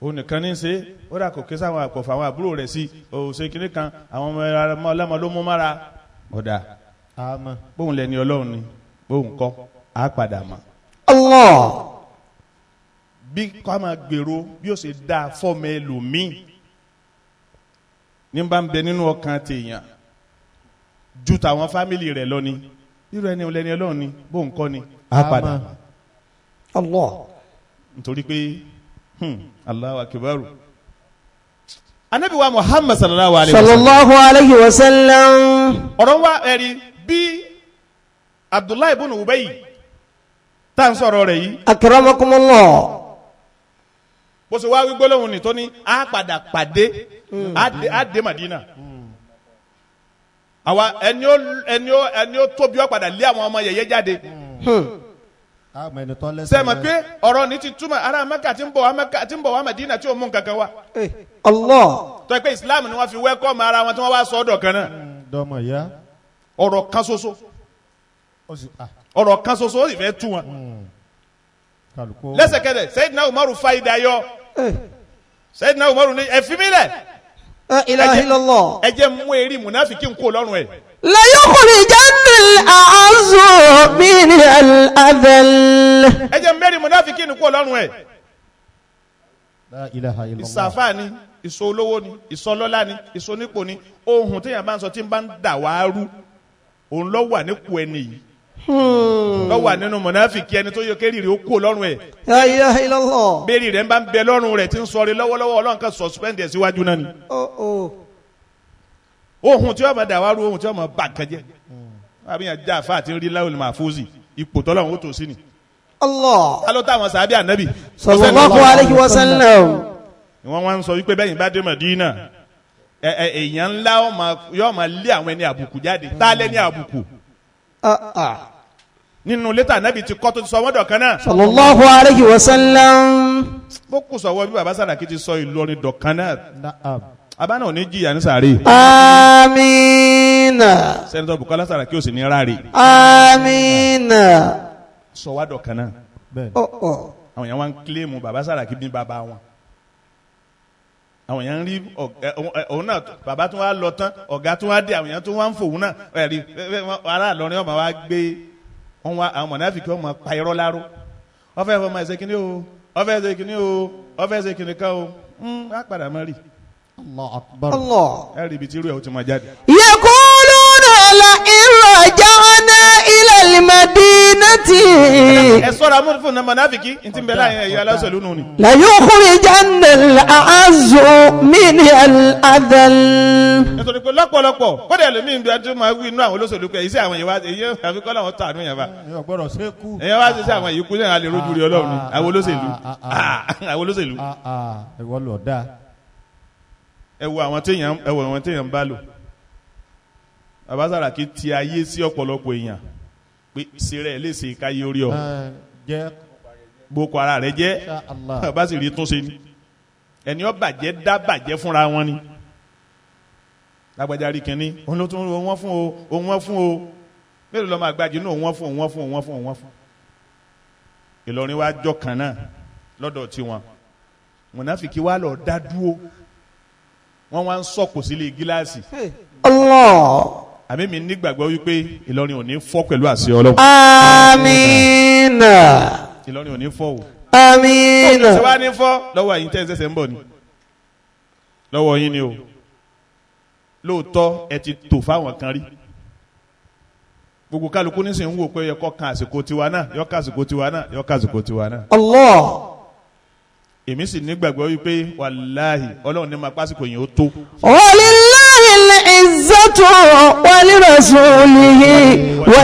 òun nìkan ní í ṣe ó dà kò ké sáwọn àkọ́fà àwọn àbúrò rẹ̀ sí òṣè kínní kan àwọn ọmọ ọlọ́mọ ló mú mára ọ̀dà àmọ́. bóun lẹni Ọlọ́run ni bóun kọ́ á padà mọ̀ Allah. bí kò máa gbèrò bí ó ṣe dáa fọ́ọ̀mù ẹlòmíì ní bá ń bẹ nínú ọkàn tèèyàn ju tàwọn fámìlì rẹ̀ lọ ni irú ẹni lẹni Ọlọ́run ni bóun kọ́ ni á padà mọ̀ Allah. nítorí pé Allahu akibaru anabi wa Muhammad sallallahu alayhi wa sallam sallallahu alayhi wa sallam. ọ̀rọ̀ wa ẹ̀rí bí Abdullahi ibn Ubay tá à ń sọ̀rọ̀ rẹ̀ yìí akramakumullah. bó ṣe wá wí gbólóhùn ní tó ní á padà pàdé á dé Madina àwa ẹni ó tóbi ó padà lé àwọn ọmọ yẹ̀yẹ́ jáde àmọ́ ẹni tọ́ lẹ́sẹ̀. sẹ́mi pé ọ̀rọ̀ ní ti túmọ̀ ará Mẹ́kà tí ń bọ̀ wá Madina tí ò mú nǹkan kan wá Allah. tó ẹ pé Islam ni wọ́n fi wẹ́kọ̀mù ara wọn tí wọ́n wá sọ ọ́dọ̀ kan náà dọ́mọ ìyá. ọ̀rọ̀ kan ṣoṣo ó sì ọ̀rọ̀ kan ṣoṣo ó sì fẹ́ tú wọn kálukú. lẹ́sẹ̀kẹsẹ̀ Sayyidina Umaru fa idà yọ Sayyidina Umaru ní ẹ fi mí lẹ̀ La ilaha illallah. ẹ jẹ́ mú eré munafiki ń kó lọ́rùn ẹ̀ La yukhrijanna al-a'azzu min al-adhall. ẹ jẹ́ mẹ́rin munafiki ń kó lọ́rùn ẹ̀ La ilaha illallah. ìsàfà ni ìsọ olówó ni ìsọlọ́lá ni ìsọnípò ni ohun téèyàn bá ń sọ tí ń bá ń dà wá rú òun ló wà nípò ẹni yìí ló wà nínú munafiki ẹni tó yẹ kéré rẹ̀ ó kó lọ́rùn ẹ̀ La ilaha illallah. béèrè rẹ̀ ń bá ń bẹ lọ́rùn rẹ̀ tí ń sọrí lọ́wọ́lọ́wọ́ Ọlọ́run kan suspend ẹ̀ síwájú náà ni ohun tí wọ́n máa dà wá rú ohun tí wọ́n máa bà nǹkan jẹ́ àbíyàn já àfa àti rí láwùlì mahfuzi ipò tọ́lọ́run ó tó sí ni Allah. alo táwọn sàbí ànábì Sallallahu alayhi wa sallam. wọ́n wá ń sọ wípé bẹ́yìn bá dé Madina èèyàn ńlá yóò máa lé àwọn ẹni àbùkù jáde tá a lé ní àbùkù nínú létà ànábì ti kọ́ tó ti sọ wọ́n dọ̀kan náà Sallallahu alayhi wa sallam. bó kù sọ̀wọ́ bí baba Sàràkí ti sọ Ìlọrin dọ̀kan náà Na'am. abáná ò ní jìyà ní sàárè Amina. sẹ́nitọ́ Bùkọ́lá Sàràkí ò sì ní ráre Amina. sọ wá dọ̀kan náà bẹ́ẹ̀ni. àwọn èèyàn wá ń kílèmù baba Sàràkí ní baba wọn àwọn èèyàn ń rí òun náà baba tún wá lọ tán ọ̀gá tún wá dé àwọn èèyàn tún wá ń fòun náà ẹ̀rí ará Ìlọrin ọmọ wa gbé wọn wá àwọn mọ̀nàfíkì ọmọ pa irọ́ láró ọfẹ́ fọmọ ẹ̀sẹ̀ kìíní o ọfẹ́ ẹ̀sẹ̀ kìíní o ọfẹ́ ẹ̀sẹ̀ kìíní kan o á padà mọ́ rí Allahu akbar. Allah. ẹ rí ibi tí irú ẹ̀ ó ti máa jáde. Yaquluna لئن رجعنا إلى المدينة ẹ sọ́ra mú fún ọmọ náfìkì ntí bẹ́ẹ̀ láyé ẹ̀yà aláṣẹ̀lú nù ni. ليخرجن الأعز منها الأذل. nítorí pé lọ́pọ̀lọpọ̀ kódà ẹlòmíì ń bí adúlọ́ máa wí inú àwọn olóṣèlú pé iṣẹ́ àwọn ìwà èyí àfikọ́ làwọn tà nù yẹn bá. èèyàn gbọ́dọ̀ ṣekú. èyí wá ṣiṣẹ́ àwọn ìyíkú náà lè rojú rí ọlọ́run ni àwọn olóṣèlú àwọn olóṣèlú. ìwọ lọ dá. ẹ wo àwọn téèyàn ń bá lò. bàbá Sàràkí ti ayé sí ọ̀pọ̀lọpọ̀ èèyàn pé sèrè léṣe káyé orí ọ jẹ́ boko ara rẹ jẹ́ bá sì rí túnṣe ni ẹni ó bàjẹ́ dá bàjẹ́ fúnra wọn ni lágbájá rí kínní òun ló tún òun wọ́n fún o òun wọ́n fún o mélòó lọ́mọ àgbájú náà òun wọ́n fún òun wọ́n fún òun wọ́n fún òun wọ́n fún. Ìlọrin wa jọ kan náà lọ́dọ̀ tiwọn mùnáfìkì wa lọ dá dúró wọ́n wá ń sọ̀kò sílé gíláàsì. Allah. àmì mi nígbàgbọ́ wípé Ìlọrin ò ní fọ́ pẹ̀lú àṣẹ Ọlọ́run. Àmín. Ìlọrin ò ní fọ́ o. Àmín. ṣé wàá ní fọ́ lọ́wọ́ àyín tẹ́ ẹ ṣẹ̀ṣẹ̀ ń bọ̀ ni lọ́wọ́ yín ni o lóòótọ́ ẹ ti tò fáwọn kan rí gbogbo kálukú nísìnyí ń wò pé ẹ̀kọ́ kan àsìkò tiwa náà yọ ká àsìkò tiwa náà yọ ká àsìkò tiwa náà. Allah. èmi sì nígbàgbọ́ wípé wàláhì Ọlọ́run ní ma pásìkò yẹn ó tó. Walillahi al-izzatu wa lirasulihi wa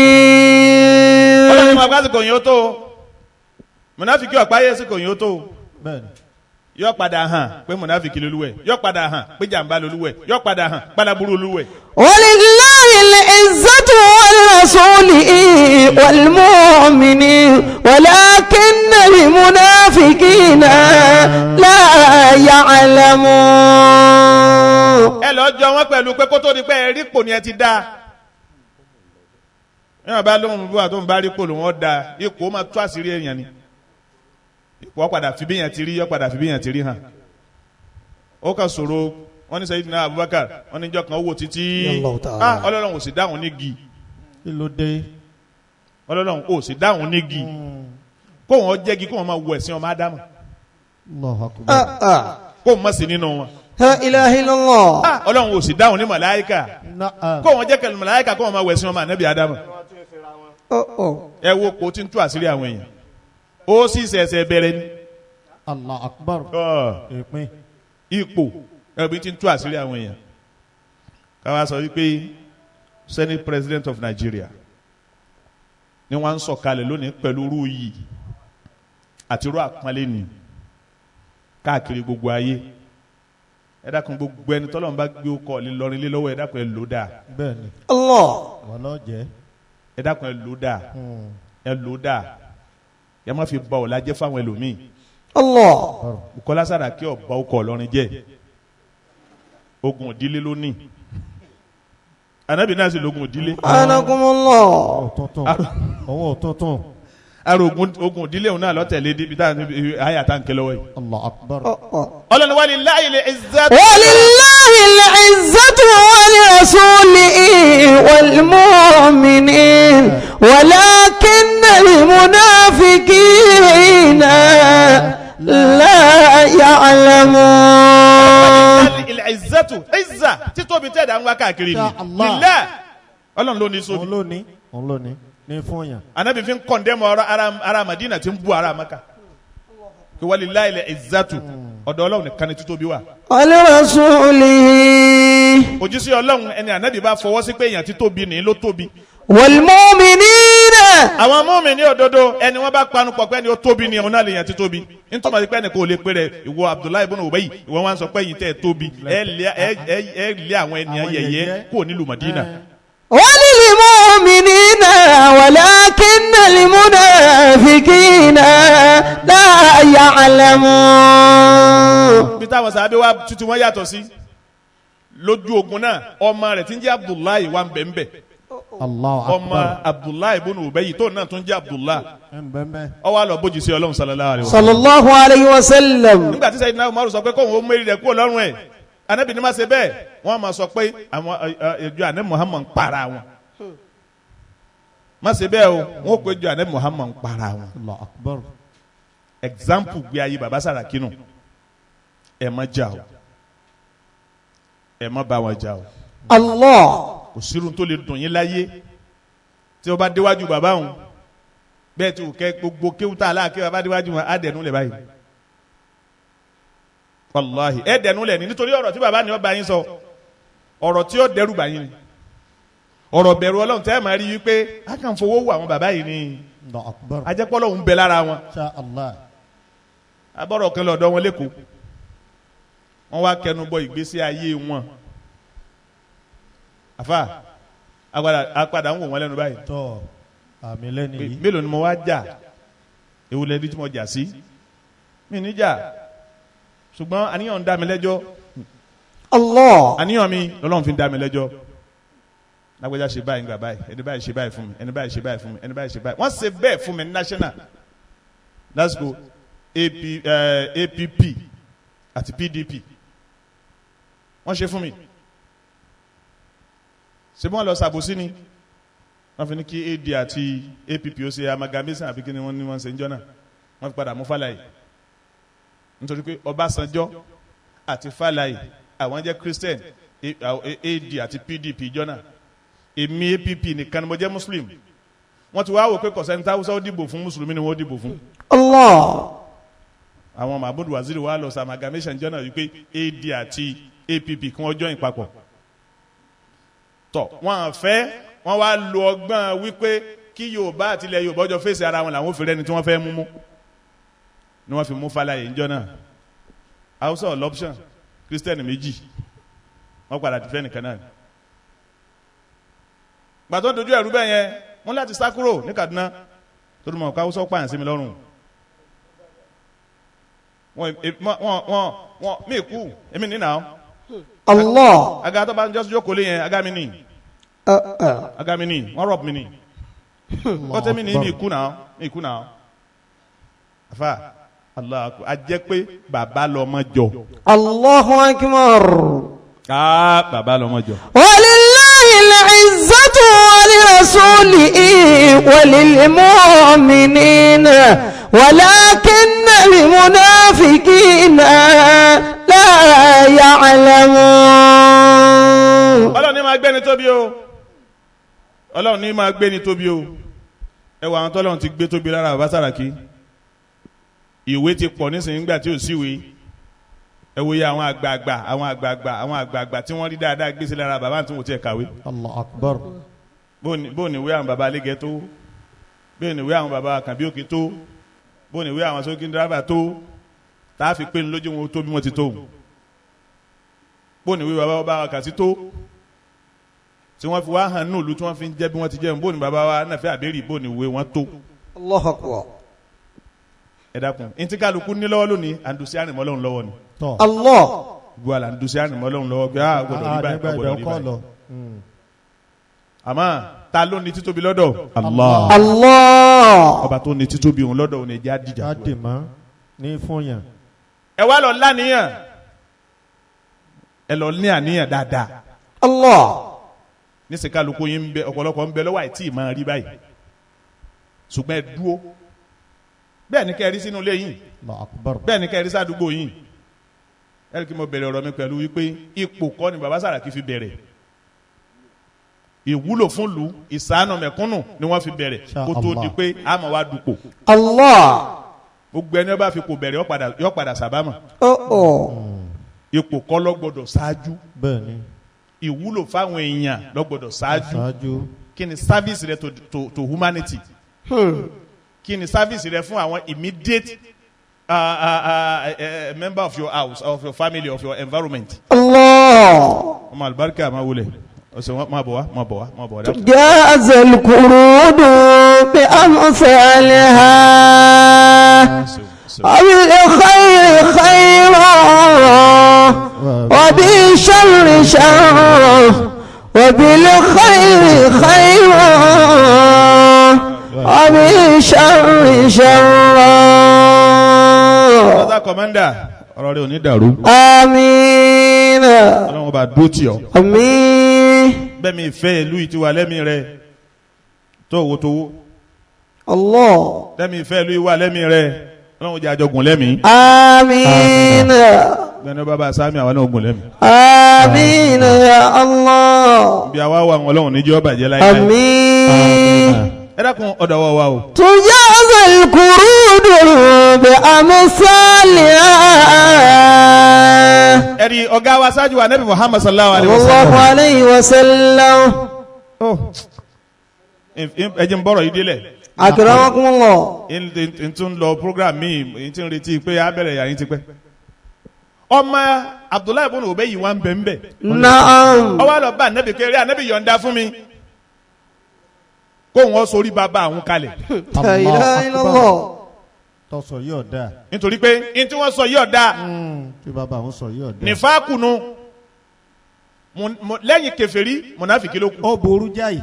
lilmu'minin. Ọlọ́run ní ma pásìkò yẹn ó tó mùnáfíkì ọ̀páyé síkò yẹn ó tó yọ padà hàn pé mùnáfíkì lolúwẹ̀ yọ padà hàn pé jàǹbá lolúwẹ̀ yọ padà hàn pálábúrú lolúwẹ̀. Walillahi al-izzatu wa lirasulihi wal mu'minin walakinna al-munafiqina la ya'lamun. ẹ lọ jọ wọn pẹ̀lú pé kó tó di pé ẹ rí pò ní ẹ ti dá yọ̀ọ́ bá lóhùn bí wà tó ń bá rí pò lòun ọ̀ da ipò ó máa tó àṣírí èèyàn ni ipò padà fi bí yẹn ti rí yọ padà fi bí yẹn ti rí hàn ó kà sọ̀rọ̀ wọ́n ní Sayyidina Abubakar wọ́n ní ìjọ kan owó títí Ọlọ́run ò sì dáhùn nígi Ọlọ́run ò sì dáhùn nígi kó wọn jẹ́gi kó wọn máa wọ ẹ̀sìn ọmọ Ádámù kó wọn má sí nínú wọn La ilaha illallah. Ọlọ́run ò sì dáhùn ní màláíkà kó wọn jẹ́ kẹlẹ́ màláíkà kó wọn máa wọ ẹ̀sìn ọmọ Ànábì Ádámù ẹ wo kó tí ń tú àṣírí àwọn èèyàn ó sì ṣẹ̀ṣẹ̀ bẹ̀rẹ̀ ni. Allah akbar. ipò ẹbí tí ń tú àṣírí àwọn èèyàn káwá sọ wípé Senate President of Nigeria ni wọ́n ń sọ̀kalẹ̀ lónìí pẹ̀lú irú yìí àti irú àpọ́nlé ni káàkiri gbogbo ayé ẹ dákun gbogbo ẹni tọ́lọ́run bá gbé ọkọ̀ Ìlọrin lé lọ́wọ́ ẹ dákun ẹ lò dáa. bẹ́ẹ̀ni. Allah. wọ́n lọ jẹ́. ẹ dákun ẹ lò dáa ẹ lò dáa yẹ má fi ba ọ̀la jẹ́ fáwọn ẹlòmíì. Allah. Bukola Saraki ọba ọkọ̀ Ìlọrin jẹ́ ogun ìdílé ló ní Ànábì náà sì lógun ìdílé. Anakumullah. ọwọ́ tuntun. ara ogun ìdílé òun náà lọ́tẹ̀lé níbi tá àyà tá n kẹ lọ́wọ́ yìí. Allah akbar. Ọlọ́run walillahi al-izzatu. Walillahi al-izzatu wa lirasulihi wal mu'minin walakinna al-munafiqina la ya'lamun. Al-izzatu izza títóbi tẹ̀dá ń wá káàkiri ni lílẹ̀ Ọlọ́run ló ní sóbi. òun ló ní fún yàn. Ànábì fi ń kọ̀ndẹ́mọ̀ ara Madina tí ń bu ara Maka kí walillahi al-izzatu ọ̀dọ̀ Ọlọ́run nìkan ni títóbi wà. Wa lirasulihi. Òjíṣẹ́ Ọlọ́run ẹni Ànábì bá fọwọ́ sí pé èèyàn títóbi ní ló tóbi. Wal mu'minina. àwọn mùmínì òdodo ẹni wọ́n bá panu pọ̀ pé ẹni ó tóbi ni òun náà lè yàn títóbi nítorí àti pé ẹni kò lè pé rẹ ìwọ Abdullahi ibn Ubay ìwọ wọn sọ pé yìí tẹ́ ẹ tóbi ẹ lé àwọn ènìyàn yẹ̀yẹ́ kúrò nílùú Madina. وللمؤمنين ولكن المنافقين لا يعلمون. bí táwọn sàbẹ̀ wa tuntun wọn yàtọ̀ sí lójú ogun náà ọmọ rẹ̀ tí ń jẹ́ Abdullahi wa ń bẹ̀ ń bẹ̀ ọmọ Abdullahi ibn Ubay tó náà tún jẹ́ Abdullahi ó wá lọ bójú sí Ọlọ́run sallallahu alayhi wa sallam. nígbà tí Sayyidina Umaru sọ pé kóun ó mẹ́rin rẹ̀ kúrò lọ́rùn ẹ̀ Ànábì ní má ṣe bẹ́ẹ̀ wọ́n máa sọ pé àwọn ìjọ Ànábì Muhammad ń para wọn má ṣe bẹ́ẹ̀ o wọ́n kó ìjọ Ànábì Muhammad ń para wọn. Allah akbar. example gbé ayé baba Saraki nù ẹ má jà o ẹ má bá wọn jà o Allah. kò sírun tó lè dùn yín láyé tí ó bá déwájú bàbá òun bẹ́ẹ̀ tí ò kẹ́ gbogbo kéwútà aláàkẹ́ bàbá déwájú wọn á dẹ̀nu lẹ̀ báyìí wàláhì ẹ̀ dẹ̀nu lẹ̀ ní nítorí ọ̀rọ̀ tí bàbá ni ó bá yín sọ ọ̀rọ̀ tí ó dẹ́rù bá yín ni ọ̀rọ̀ bẹ̀rù ọlọ́run tẹ́ ẹ̀ máa rí wípé a kàn fowó wọ àwọn bàbá yìí ni ajẹ́pọ́lọ́ ń bẹ lára wọn abọ́rọ̀ kan lọ́dọ̀ wọn lẹ́kọ̀ọ́ wọ́n wá kẹnu bọ ìgbésí ayé wọn àfà apadà ń wò wọ́n lẹ́nu báyìí tọ́ àmì lẹ́nu yìí mélòó ni mo wá jà ewu lẹ́ni tí mo jà sí mi ní jà ṣùgbọ́n àníyàn ń dá mi lẹ́jọ́ Allah. àníyàn mi lọ́lọ́run fi ń dá mi lẹ́jọ́ lágbèjà ṣe báyìí gbà báyìí ẹni báyìí ṣe báyìí fún mi ẹni báyìí ṣe báyìí fún mi ẹni báyìí ṣe báyìí wọ́n ṣe bẹ́ẹ̀ fún mi ní national let's go APP àti PDP wọ́n ṣe fún mi ṣe bí wọ́n lọ ṣàbòsí ni wọ́n fi ní kí AD àti APP ó ṣe amalgamation àbí kí ni wọ́n ní wọ́n ṣe ń jọ́ náà wọ́n fi padà mú Fálàyé nítorí pé Ọbásanjọ́ àti Fálàyé àwọn jẹ́ Christian AD àti PDP jọ́ náà èmi APP nìkan ni mo jẹ́ Muslim wọ́n ti wá wò pé kọ̀sẹ́ńtà Hausa ó dìbò fún Mùsùlùmí ni wọ́n dìbò fún. Allah. àwọn Mahmood Waziri wa lọ sí amalgamation jọ́ náà wípé AD àti APP kí wọ́n join papọ̀ tọ̀ wọ́n fẹ́ wọ́n wá lo ọgbọ́n wípé kí Yorùbá àti ilẹ̀ Yorùbá ọjọ́ fèsì ara wọn làwọn ò fi rẹ́ni tí wọ́n fẹ́ mú ni wọ́n fi mú Fálàyé ńjọ́ náà Hausa ọlọ́pṣàn Christian méjì wọ́n padà ti fẹ́ nìkan náà gbàtọ́ dojú ẹ̀rú bẹ́ẹ̀ yẹn wọ́n láti sá kúrò ní Kaduna tó dùn mọ́ ká Hausa pààyàn sí mi lọ́rùn wọ́n mí kú èmi nínà ó Allah. aga tó bá ń jọ́sí jókòó lé yẹn aga mi ní wọ́n rọ̀b mi ní ó tẹ́ mi ní mi kú náà àfà Allah a jẹ́ pé bàbá lọ́mọ jọ Allahu akbar. bàbá lọ́mọ jọ. Walillahi al-izzatu wa lirasulihi wa lilmu'minina walakinna al-munafiqina la ya'lamun. Ọlọ́run ní máa gbé ni tóbi o Ọlọ́run ní máa gbé ni tóbi o ẹ wà àwọn tọ́lọ́run ti gbé tóbi lára bàbá Sàràkí ìwé ti pọ̀ nísìnyí nígbà tí ò síwèé ẹ wo ye àwọn àgbààgbà tí wọ́n rí dáadáa gbèsè lára bàbá tí wọ́n ti ẹ̀ kàwé. Allahu Akbar. bó ni ìwé àwọn bàbá alégẹ tó bó ni ìwé àwọn bàbá Kàbí Òkè tó bó ni ìwé àwọn sókè dírẹ́bà tó tá a fi pé ní lójú wọn tó bí wọ́n ti tó bó ni ìwé bàbá ọba Kàsí tó tí wọ́n fi wá hàn ní òlu tí wọ́n fi ń jẹ́ bí wọ́n ti jẹ́ bó ni bàbá wa Nàfẹ́ Àbẹ́rì bó ni ìwé wọn tó. Allahu akbar. ẹ dákun ntí kálukú ní lọ́wọ́ lónìí àǹdùsí àrìnmọ́ lọ́hùn lọ́wọ́ ni. Allah. gbọ́ àlà àǹdùsí àrìnmọ́ lọ́hùn lọ́wọ́ gbé gbọ́dọ̀ rí báyìí gbọ́dọ̀ rí báyìí. àmọ́ ta ló ní títóbi lọ́dọ̀. Allah. Allah. ọba tó ní títóbi òun lọ́dọ̀ òun ẹ̀jẹ̀ àdìjà. Adìmọ́ ní fúnyàn. ẹ wá lọ láníyàn ẹ lọ ní àníyàn dáadáa. Allah. níṣẹ́ kálukú yín ń bẹ ọ̀pọ̀lọpọ̀ ń bẹ lọ́wọ́ àìtí máa rí báyìí ṣùgbọ́n ẹ dúró bẹ́ẹ̀ ni kẹ́ẹ̀rí sínú ilé yìí bẹ́ẹ̀ ni kẹ́ẹ̀rí sádùúgbò yìí ẹ̀rí kí mo bẹ̀rẹ̀ ọ̀rọ̀ mi pẹ̀lú wípé ipò kọ́ ni bàbá Sàràkí fi bẹ̀rẹ̀ ìwúlò fún lu ìsànà mẹ̀kúnnù ni wọ́n fi bẹ̀rẹ̀ kó tó di pé a máa wá dupò. Allah. gbogbo ẹni ó bá fi kò bẹ̀rẹ̀ yọ padà sábàmà. ipò kọ́ ló gbọ́dọ̀ ṣáájú ìwúlò fáwọn èèyàn ló gbọ́dọ̀ ṣáájú kí ni service rẹ to humanity. Kí ni service rẹ fún àwọn immediate member of your house of your family of your environment. Allah. ọmọ alibarika máa wulẹ̀ ọ̀sẹ̀ wọn máa bọ̀ wá. jazal kurudu bi amsalha abil khayri khayran wa bi sharri sharran wa bil khayri khayran ومن شر شر. ọ̀dà kọ̀mẹ́ndà ọ̀rọ̀ rẹ̀ ò ní dàrú. àmín. ọlọ́run bá dó tì ọ́. àmín. bẹ́ẹ̀ mi ìfẹ́ ìlú yìí ti wà lẹ́mìí rẹ̀ tó owó tó wó. Allah. bẹ́ẹ̀ mi ìfẹ́ ìlú yìí wà lẹ́mìí rẹ̀ ọlọ́run jẹ́ àjọgùn lẹ́mìí. àmín. gbẹ̀ni bàbá sami àwọn náà ogun lẹ́mi. Àmín ya Allah. bí a wá wà wọn Ọlọ́run níjọ́ bàjẹ́ láyé. Àmín. ẹ dákun ọ̀dọ̀ wọ wa o. Tujazal kurudu bi amsaliha. ẹ̀rí ọ̀gá wa ṣáájú wa Nabi Muhammad sallallahu alayhi wa Sallallahu sallam. alayhi wa sallam. ẹ jẹ́ n bọ̀rọ̀ yìí délẹ̀. Akramakumullah. n tún lọ program mi n tún retí pé a bẹ̀rẹ̀ yàrá yín ti pẹ́. ọmọ Abdullahi ibn Ubayy wà ń bẹ̀ ń bẹ̀. Naam. ó wá lọ bá Nabi kéré Nabi yọ̀ǹda fún mi kó wọn sórí bàbá àwọn kalẹ̀. La ilaha illallah. tọ́sọ̀ yìí ọ̀dà. nítorí pé n tí wọ́n sọ yìí ọ̀dà tí bàbá àwọn sọ yìí ọ̀dà. nífàákùnù lẹ́yìn kèfèrí mùnáfìkí ló kù. ó burú jáì.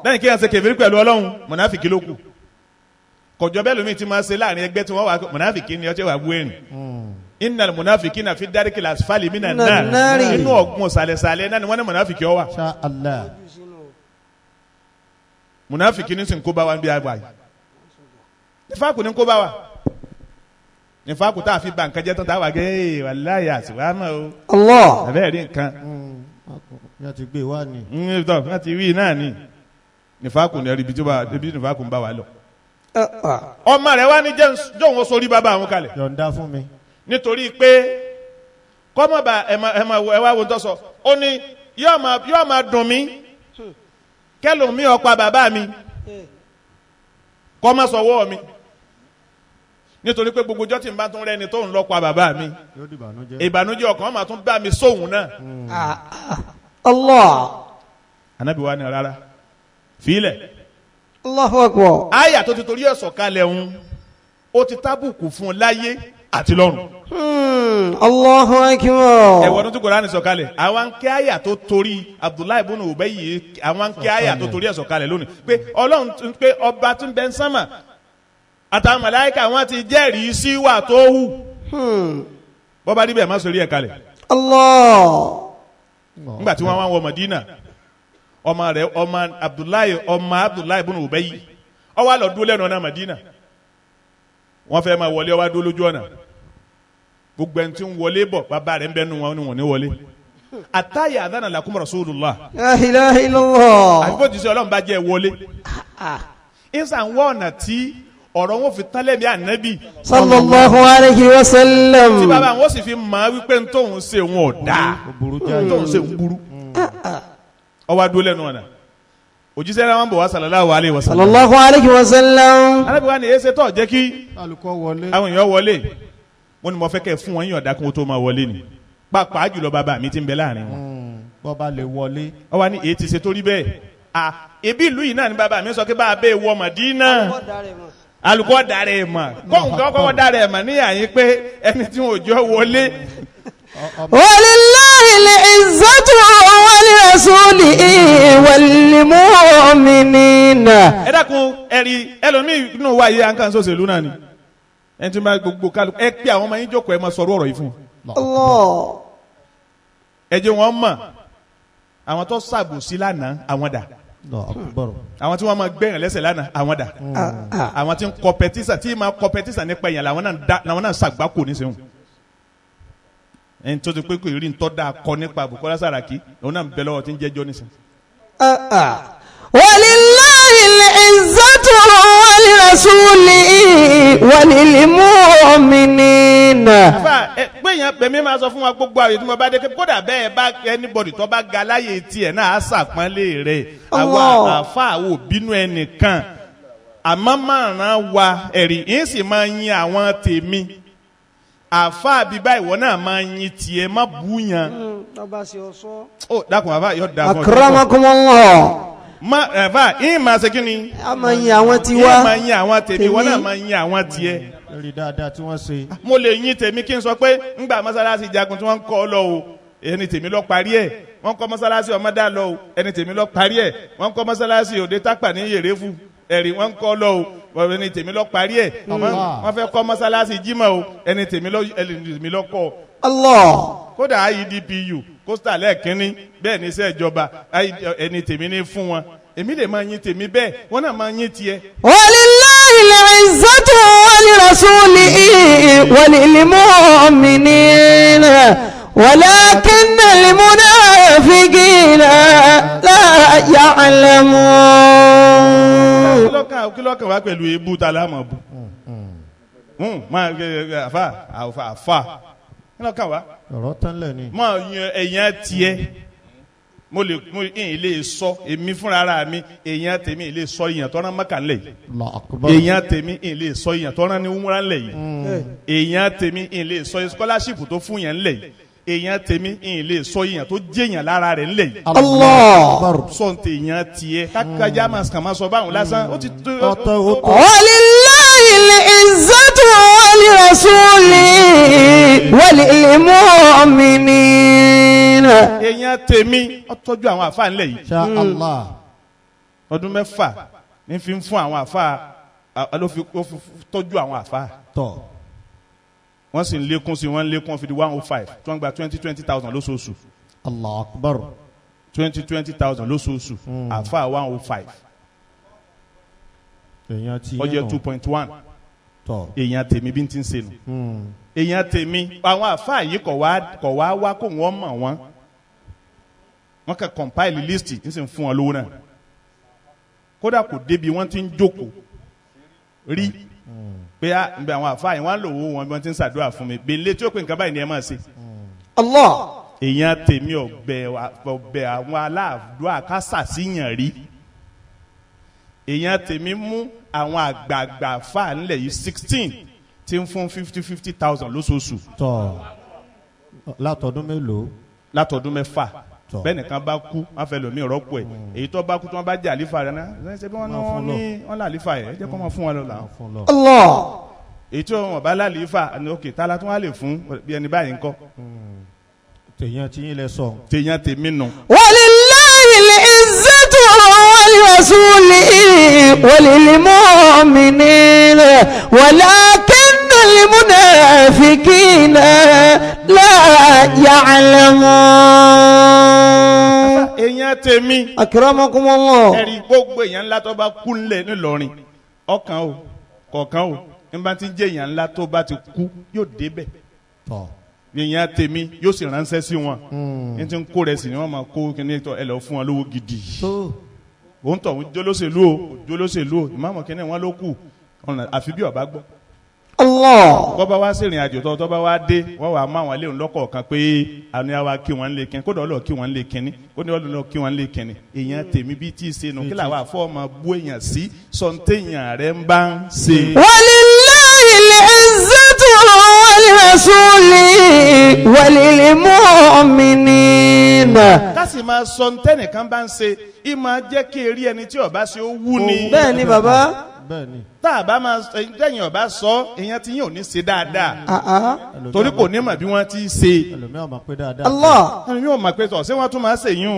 lẹ́yìn kí n ṣe kèfèrí pẹ̀lú Ọlọ́run mùnáfìkí ló kù. kọjọ bẹ́ẹ̀ lómi ti máa ṣe láàrin ẹgbẹ́ tí wọ́n wà mùnáfìkí ni ọtí wà bú ẹ̀rìn. innal munafiqina fi darikil asfali minan nar. inú ọ̀gbun sàlẹ̀sàlẹ̀ náà ni wọ́n ní mùnáfìkí ó wà. Insha Allah. mùnáfìkí ní sìn kó bá wa ń bí àgbà yìí. nífàákù ní kó bá wa. nífàákù tá a fi ba nǹkan jẹ́ tán tá a wà gẹ́ wàláyé àtiwámọ̀ o. Allah. àbẹ́ẹ̀ rí nǹkan. yóò ti gbé wá ní. wọ́n ti wí náà ni nífàákù ní ẹ̀rí ibi tí nífàákù ń bá wa lọ. ọmọ rẹ̀ wá ní jọ̀wọ́n ó sórí bàbá àwọn kalẹ̀. yọ̀ǹda fún mi. nítorí pé kọ́mọ̀bà ẹ wá wo tó sọ ó ní yóò máa dùn mí kẹlòmí ọ̀pá bàbá mi kọ́mọ̀ sọ̀wọ́ mi nítorí pé gbogbo ọjọ́ tí n bá tún rẹ́ni tó ń lọ́pàá bàbá mi yóò di ìbànújẹ́. ìbànújẹ́ ọkàn máa tún bá mi sóhun náà. Allah. Ànábì wa ni rárá fílẹ̀. Allahu akbar. àyà tó ti torí ẹ̀ sọ̀kalẹ̀ ń ó ti tábùkù fún un láyé àti lọ́run. Allahu akbar. ẹ̀wọ̀n tó Kùránì sọ̀kalẹ̀ àwọn ń kí àyà tó torí Abdullahi ibn Ubayy àwọn ń kí àyà tó torí ẹ̀ sọ̀kalẹ̀ lónìí pé Ọlọ́run pé ọba tún bẹ ń sánmà àtàwọn màláíkà wọn ti jẹ́rìí sí wà tó hù. bọ́ba níbẹ̀ má sórí ẹ̀ kalẹ̀. Allah. nígbà tí wọ́n wá wọ Madina ọmọ Abdullahi ibn Ubayy ó wá lọ dúró lẹ́nu ọ̀nà Madina wọ́n fẹ́ máa wọlé ó wá dúró lójú ọ̀nà gbogbo ẹni tí ń wọlé bọ̀ bàbá rẹ̀ ń bẹ́nu wọn ni wọ́n ní wọlé. àtàyà adana lakum Rasulullah. La ilaha illallah. àbíkó ti sọ Ọlọ́run bá jẹ́ wọlé. ìsàn wọ́n ọ̀nà tí ọ̀rọ̀ wọn fi tán lẹ́mí ànábì. Sallallahu alayhi wa sallam. tí bàbá wọn sì fi mọ̀ wípé n tóun ṣe wọn ò dáa n tóun ṣe ń burú. ó wá dúró lẹ́nu ọ̀nà òjíṣẹ́ náà wọ́n bọ̀ wá sallallahu alayhi wa sallam. Sallallahu alayhi wa sallam. ànábì wa ni èyí ṣe tó jẹ́ kí alùkọ́ wọlé. àwọn èèyàn wọlé wọ́n ní mo fẹ́ kẹ́ fún wọn yàn dákun tó máa wọlé ni pàápàá jùlọ bàbá mi ti ń bẹ láàrin wọn. bọ́ba lè wọlé. ó wá ní èyí ti ṣe torí bẹ́ẹ̀ ebi ìlú yìí náà ni bàbá mi sọ pé bá a bẹ́ẹ̀ wọ Mádínà alùkọ́ darẹ̀ mọ̀ kóhùn kọ́kọ́ darẹ̀ mọ̀ ní àyín pé ẹni tí wọn ò jọ wọlé. Walillahi al-izzatu wa li rasulihi wal mu'minina. ẹ dákun ẹ̀rí ẹlòmíì inú wa yìí à ń kàn sóṣèlú náà ni ẹni tí wọ́n bá gbogbo kálukú ẹ pé àwọn ọmọ yín jókòó ẹ máa sọ̀rọ̀ ọ̀rọ̀ yìí fún un. Allah. ẹ jẹ́ wọn mọ̀ àwọn tó ṣàbòsí lánàá àwọn dà àwọn tí wọ́n máa gbẹ̀yàn lẹ́sẹ̀ lánàá àwọn dà àwọn tí ń kọpẹtísà tí máa kọpẹtísà nípa èèyàn làwọn náà ṣàgbákò níṣẹ́hùn ẹni tó ti pé kò rí ntọ́ da kọ nípa Bukola Saraki òun náà ń bẹ lọ́wọ́ tí ń jẹ́jọ́ níṣẹ́. Walillahi al-izzatu wa li rasulihi wa lil mu'minina. gbẹ̀yàn pẹ̀mí máa sọ fún wa gbogbo àyè tí mo bá dé kódà bẹ́ẹ̀ bá anybody tó bá ga láyé tiẹ̀ náà á sàpọ́nlé rẹ̀ àwa àfa àwò bínú ẹnìkan àmọ́ márùn-ún wa ẹ̀rí yín sì máa yin àwọn tèmi àfa àbíbá ìwọ náà máa yin tiẹ̀ má búyan. ó dákun àfa yóò dá fún ọ. Akramakumullah. ma ẹ̀fà yín máa ṣe kí ni. a máa yin àwọn tiwa. yín máa yin àwọn tèmi ìwọ náà máa yin àwọn tiẹ̀. rí dáadáa tí wọ́n ṣe. mo lè yin tèmi kí n sọ pé ńgbà mọ́sálásí jagun tí wọ́n ń kọ́ ọ lọ o ẹni tèmi lọ parí ẹ̀ wọ́n kọ́ mọ́sálásí ọmọdé lọ o ẹni tèmi lọ parí ẹ̀ wọ́n kọ́ mọ́sálásí òde tápà ní yèrèfù ẹ̀rí wọ́n ń kọ́ lọ o ẹni tèmi lọ parí ẹ̀ wọ́n fẹ́ kọ́ mọ́sálásí jímọ̀ o ẹni tèmi lọ kọ́. Allah. kódà IDPU kóstà lẹ́ẹ̀kínní bẹ́ẹ̀ ní iṣẹ́ ìjọba ẹni tèmi ní fún wọn èmi lè máa yin tèmi bẹ́ẹ̀ wọ́n náà máa yin tiẹ̀. ولله العزة ولرسوله وللمؤمنين ولكن المنافقين لا يعلمون. kí lọ́kàn wá pẹ̀lú ebú ta láàmú bú máa àfa kí lọ́kàn wá. ọ̀rọ̀ tán lẹ̀ ni. máa yan ẹ̀yàn tiẹ̀ mo lè sọ èmi fúnra ara mi èèyàn tèmi lè sọ èèyàn tọ́ra mọ́kà ńlẹ̀ yìí èèyàn tèmi lè sọ èèyàn tọ́ra ní umra ńlẹ̀ yìí èèyàn tèmi lè sọ scholarship tó fún yẹn ńlẹ̀ yìí èèyàn tèmi lè sọ èèyàn tó jẹ́yàn lára rẹ̀ ńlẹ̀ yìí. Allah. sọ̀ǹtì èèyàn tiẹ̀ kákájá máa sọ báwọn lásán ó ti tó. ولله العزة ولرسوله وللمؤمنين. èèyàn tèmi ó tọ́jú àwọn àfa ńlẹ̀ yìí. Insha Allah. ọdún mẹ́fà ní fi ń fún àwọn àfa ló fi tọ́jú àwọn àfa. tọ̀. wọ́n sì ń lékún sí wọ́n ń lékún fi di 105 tí wọ́n gba 20,000 lóṣooṣù. Allahu Akbar. 20,000 lóṣooṣù àfa 105 èèyàn ti ó jẹ́ 2.1 tọ̀. èèyàn tèmi bí n ti ń ṣe nù. èèyàn tèmi àwọn àfa yìí kọ̀ wá wá kó wọ́n mọ̀ wọ́n wọ́n kàn compile list ń sì ń fún wọn lówó náà kódà kò débi wọ́n ti ń jókòó rí pé nbẹ àwọn àfa yìí wọ́n á lò wó wọn bí wọ́n ti ń ṣàdúrà fún mi gbèlè tí ó pè nǹkan báyìí ni ẹ máa ṣe. Allah. èèyàn tèmi ọ̀bẹ àwọn aláàdúrà kásàsíyàn rí èèyàn tèmi mú àwọn àgbààgbà fà nílẹ̀ yìí 16 tí ń fún 50,000 lóṣooṣù. tọ̀. látọdún mélòó. látọdún mẹ́fà tọ̀. bẹ́ẹ̀ nìkan bá kú wọ́n fẹ́ lòmí rọ́pò ẹ̀ èyí tó bá kú tí wọ́n bá jẹ́ àlífà rẹ̀ náà ṣe bí wọ́n ní wọ́n lá àlífà ẹ̀ ẹ jẹ́ kó máa fún wọn lọ làwọn. Allah. èyí tí wọ́n bá lálífà ni òkè tálá tí wọ́n á lè fún bí ẹni báyìí ńkọ́. tèèyàn tí yín lẹ sọ. tèèyàn tèmi nù. ولله العزة ولرسوله وللمؤمنين ولكن المنافقين لا يعلمون. èèyàn tèmi. أكرمكم الله. ẹ̀rí gbogbo èèyàn ńlá tó bá kú ńlẹ̀ ńìlọrin ọkàn o kọ̀ọ̀kan o nígbà tí jẹ́ èèyàn ńlá tó bá ti kú yóò débẹ̀. tọ̀. èèyàn tèmi yóò sì ránṣẹ́ sí wọn ní ti ń kó rẹ̀ sí ni wọ́n máa kó kíní tọ́ ẹ lọ fún wọn lówó gidi. òun tọ̀ ń jólóṣèlú o jólóṣèlú o ìmáàmù kíní wọn ló kù àfi bí ọba gbọ́. Allah. bọ́ba wá sí ìrìn àjò tó bá wá dé wọ́n wàá má wọn léwọn lọ́kọ̀ọ̀kan pé àní àwa kí wọ́n lè kíní kó dọ̀ ọ́ lọ kí wọ́n lè kíní kó dọ̀ ọ́ lọ kí wọ́n lè kíní. èèyàn tèmi bí tí ì ṣe nù kí làwọn àfọ́ ọmọ bú èèyàn sí sọ̀ǹtẹ̀yàn rẹ̀ ń bá ń ṣe. ولله العزة ولرسوله وللمؤمنين. ká sì máa sọ ntẹ́nìkan bá ń ṣe í máa jẹ́ kí eré ẹni tí ọba ṣe ó wú ni. bẹ́ẹ̀ ni bàbá. bẹ́ẹ̀ ni. tá a bá máa tẹ̀yìn ọba sọ èèyàn tí yín ò ní ṣe dáadáa torí kò ní mọ̀ bí wọ́n ti ṣe. ẹlòmíràn máa pé dáadáa. Allah. ẹni yóò máa pé tọ̀ ṣé wọ́n tún máa ṣe yín o